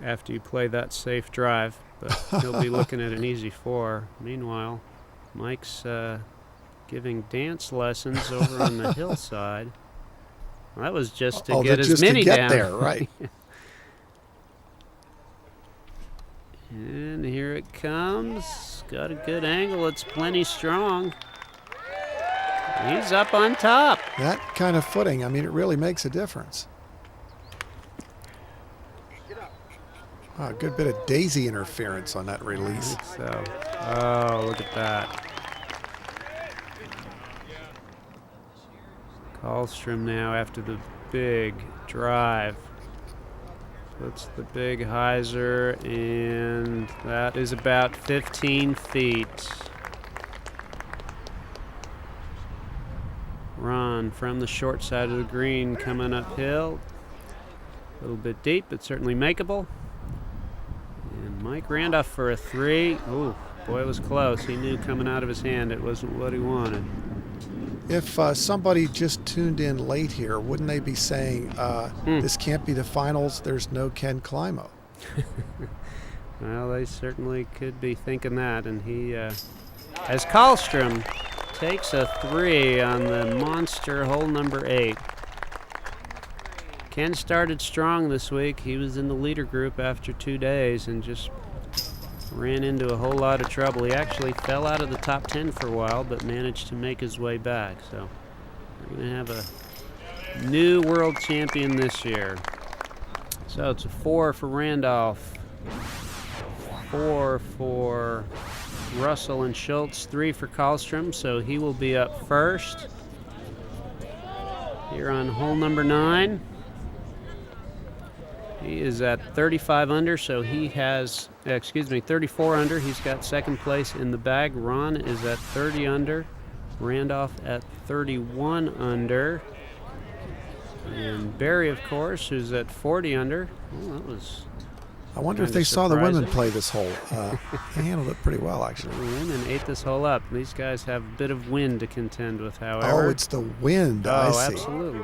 after you play that safe drive. But he'll be looking at an easy 4. Meanwhile, Mike's giving dance lessons over on the hillside. Well, that was just to get his mini down. There, right. And here it comes. Got a good angle. It's plenty strong. He's up on top. That kind of footing, I mean, it really makes a difference. Oh, a good bit of daisy interference on that release. I think so. Oh, look at that. Karlstrom now after the big drive. Puts the big hyzer, and that is about 15 feet. Ron from the short side of the green coming uphill. A little bit deep, but certainly makeable. And Mike Randolph for a 3. Ooh, boy, it was close. He knew coming out of his hand it wasn't what he wanted. If somebody just tuned in late here, wouldn't they be saying, this can't be the finals, there's no Ken Climo? Well, they certainly could be thinking that. And he, as Karlstrom takes a 3 on the monster hole number 8. Ken started strong this week. He was in the leader group after 2 days and just ran into a whole lot of trouble. He actually fell out of the top 10 for a while, but managed to make his way back. So we're going to have a new world champion this year. So it's a 4 for Randolph, 4 for Russell and Schultz, 3 for Karlstrom, so he will be up first here on hole number 9. He is at 35 under, so he has, 34 under. He's got second place in the bag. Ron is at 30 under. Randolph at 31 under. And Barry, of course, who's at 40 under. Well, that was I wonder if they saw the women play this hole. They handled it pretty well, actually. The women ate this hole up. These guys have a bit of wind to contend with, however. Oh, it's the wind. I see. Absolutely.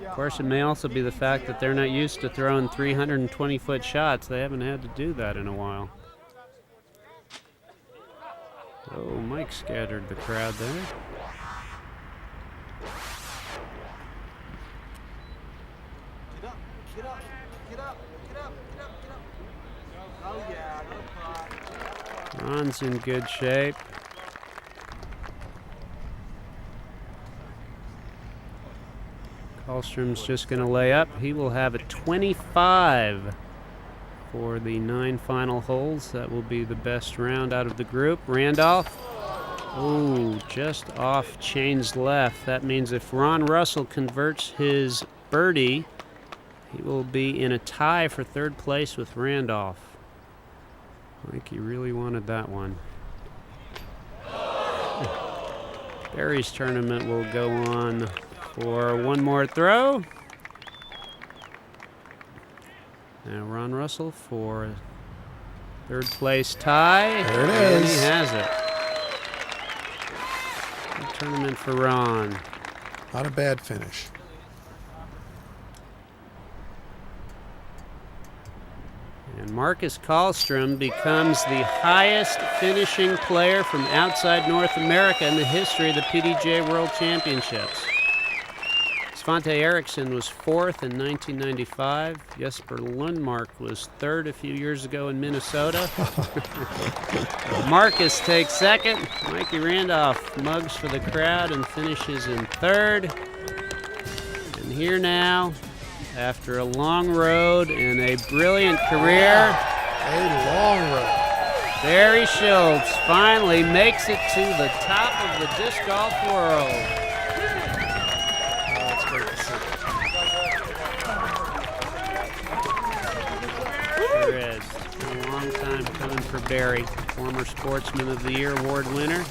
Of course, it may also be the fact that they're not used to throwing 320-foot shots. They haven't had to do that in a while. Oh, Mike scattered the crowd there. Ron's in good shape. Karlstrom's just going to lay up. He will have a 25 for the 9 final holes. That will be the best round out of the group. Randolph, oh, just off chains left. That means if Ron Russell converts his birdie, he will be in a tie for 3rd place with Randolph. I think he really wanted that one. Barry's tournament will go on for one more throw. Now Ron Russell for 3rd place tie. There it and is. He has it. Good tournament for Ron. Not a bad finish. And Marcus Karlstrom becomes the highest finishing player from outside North America in the history of the PDGA World Championships. Svante Eriksson was 4th in 1995. Jesper Lundmark was 3rd a few years ago in Minnesota. Marcus takes 2nd. Mikey Randolph mugs for the crowd and finishes in 3rd. And here now, after a long road and a brilliant career, a long road, Barry Schultz finally makes it to the top of the disc golf world. Oh, that's great to see. Sure is. It's been a long time coming for Barry, former Sportsman of the Year award winner.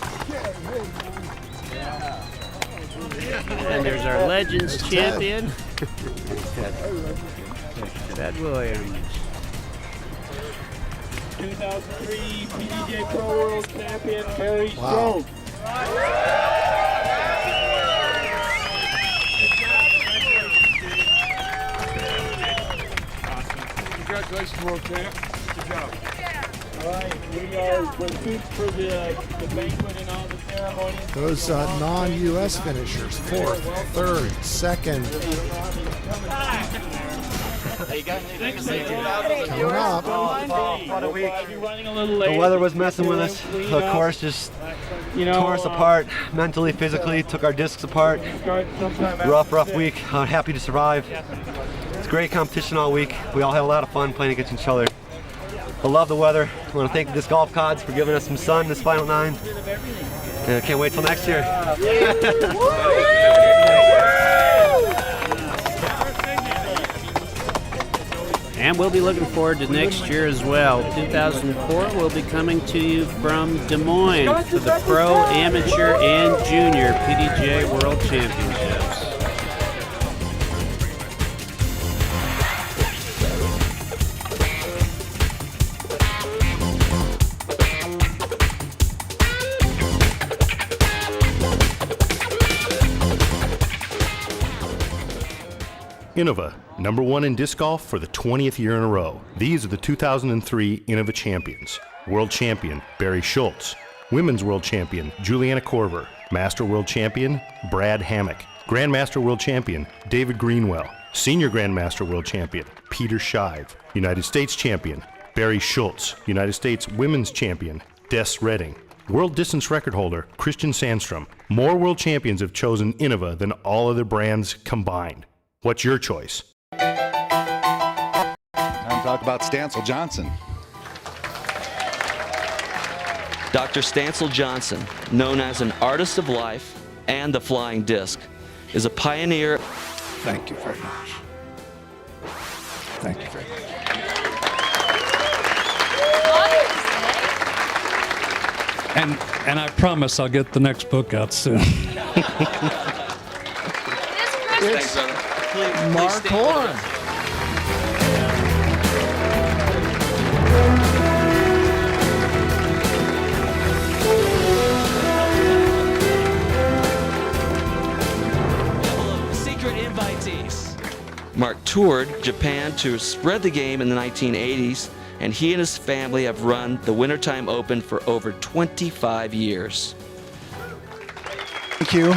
And there's our Legends champion, Ted Williams. 2003 PDGA Pro World Champion Barry Schultz. Congratulations, World Champ. Good job. All right, we are complete for the banquet and all the ceremonies. Those non-U.S. finishers, 4th, 3rd, 2nd. Coming up. About a week. The weather was messing with us. The course just tore us apart, mentally, physically, took our discs apart. Rough week. Happy to survive. It's great competition all week. We all had a lot of fun playing against each other. I love the weather. I want to thank the Disc Golf Gods for giving us some sun this final 9. And I can't wait till next year. and we'll be looking forward to next year as well. 2004 will be coming to you from Des Moines for the Pro, Amateur, and Junior PDGA World Championships. Innova, #1 in disc golf for the 20th year in a row. These are the 2003 Innova champions. World champion, Barry Schultz. Women's world champion, Juliana Korver. Master world champion, Brad Hammock. Grandmaster world champion, David Greenwell. Senior Grandmaster world champion, Peter Shive. United States champion, Barry Schultz. United States women's champion, Des Redding. World distance record holder, Christian Sandstrom. More world champions have chosen Innova than all other brands combined. What's your choice? Time to talk about Stancil Johnson. Dr. Stancil Johnson, known as an artist of life and the flying disc, is a pioneer. Thank you very much. Thank you very much. And I promise I'll get the next book out soon. Thanks, brother. Mark Horn. Secret invitees. Mark toured Japan to spread the game in the 1980s, and he and his family have run the Wintertime Open for over 25 years. Thank you.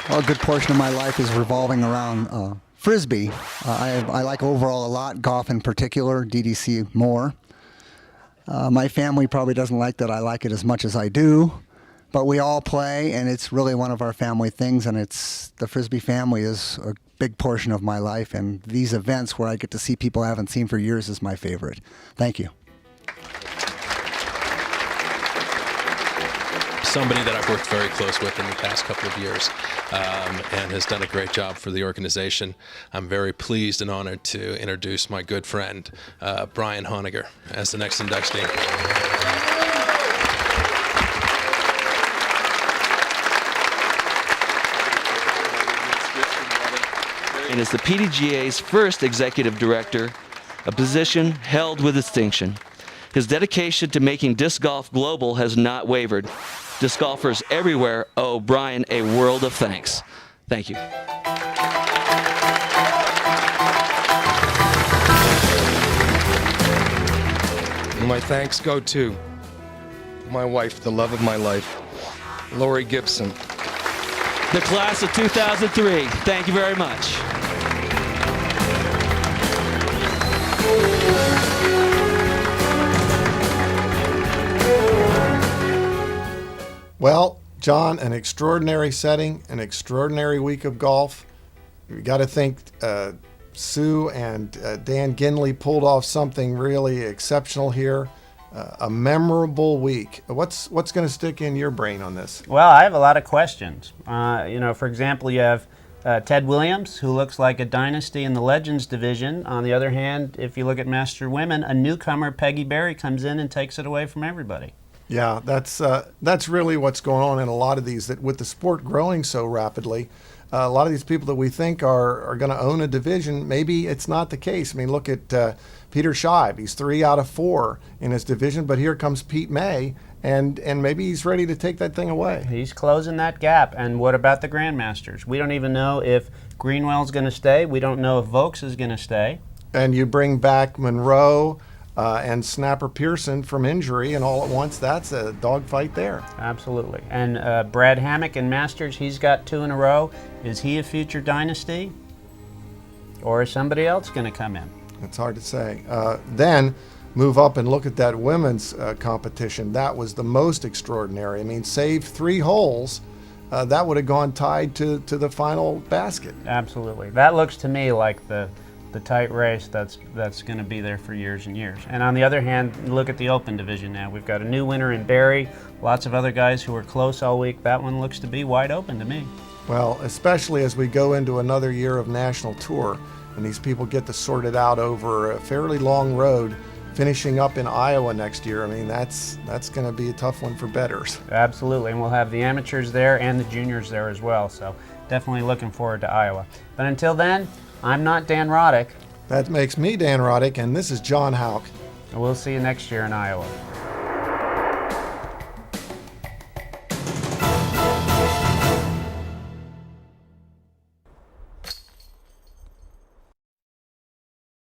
Well, a good portion of my life is revolving around Frisbee. I like overall a lot, golf in particular, DDC more. My family probably doesn't like that I like it as much as I do, but we all play, and it's really one of our family things, and the Frisbee family is a big portion of my life, and these events where I get to see people I haven't seen for years is my favorite. Thank you. Somebody that I've worked very close with in the past couple of years and has done a great job for the organization. I'm very pleased and honored to introduce my good friend, Brian Honegger, as the next inductee. And is the PDGA's first executive director, a position held with distinction. His dedication to making disc golf global has not wavered. Disc golfers everywhere owe Brian a world of thanks. Thank you. My thanks go to my wife, the love of my life, Lori Gibson. The class of 2003, thank you very much. Well, John, an extraordinary setting, an extraordinary week of golf. You got to think Sue and Dan Ginley pulled off something really exceptional here. A memorable week. What's going to stick in your brain on this? Well, I have a lot of questions. For example, you have Ted Williams, who looks like a dynasty in the Legends division. On the other hand, if you look at Master Women, a newcomer, Peggy Berry, comes in and takes it away from everybody. Yeah, that's really what's going on in a lot of these. That with the sport growing so rapidly, a lot of these people that we think are going to own a division, maybe it's not the case. I mean, look at Peter Shive. He's 3 out of 4 in his division, but here comes Pete May, and maybe he's ready to take that thing away. He's closing that gap. And what about the Grandmasters? We don't even know if Greenwell's going to stay. We don't know if Vokes is going to stay. And you bring back Monroe and Snapper Pearson from injury, and all at once, that's a dogfight there. Absolutely. And Brad Hammock in Masters, he's got 2 in a row. Is he a future dynasty? Or is somebody else going to come in? It's hard to say. Then move up and look at that women's competition. That was the most extraordinary. I mean, save 3 holes, that would have gone tied to the final basket. Absolutely. That looks to me like the tight race that's going to be there for years and years. And on the other hand, look at the Open division now. We've got a new winner in Barry, lots of other guys who were close all week. That one looks to be wide open to me. Well, especially as we go into another year of national tour. when these people get to sort it out over a fairly long road, finishing up in Iowa next year, I mean, that's going to be a tough one for bettors. Absolutely, and we'll have the amateurs there and the juniors there as well, so definitely looking forward to Iowa. But until then, I'm not Dan Roddick. That makes me Dan Roddick, and this is John Houck. And we'll see you next year in Iowa.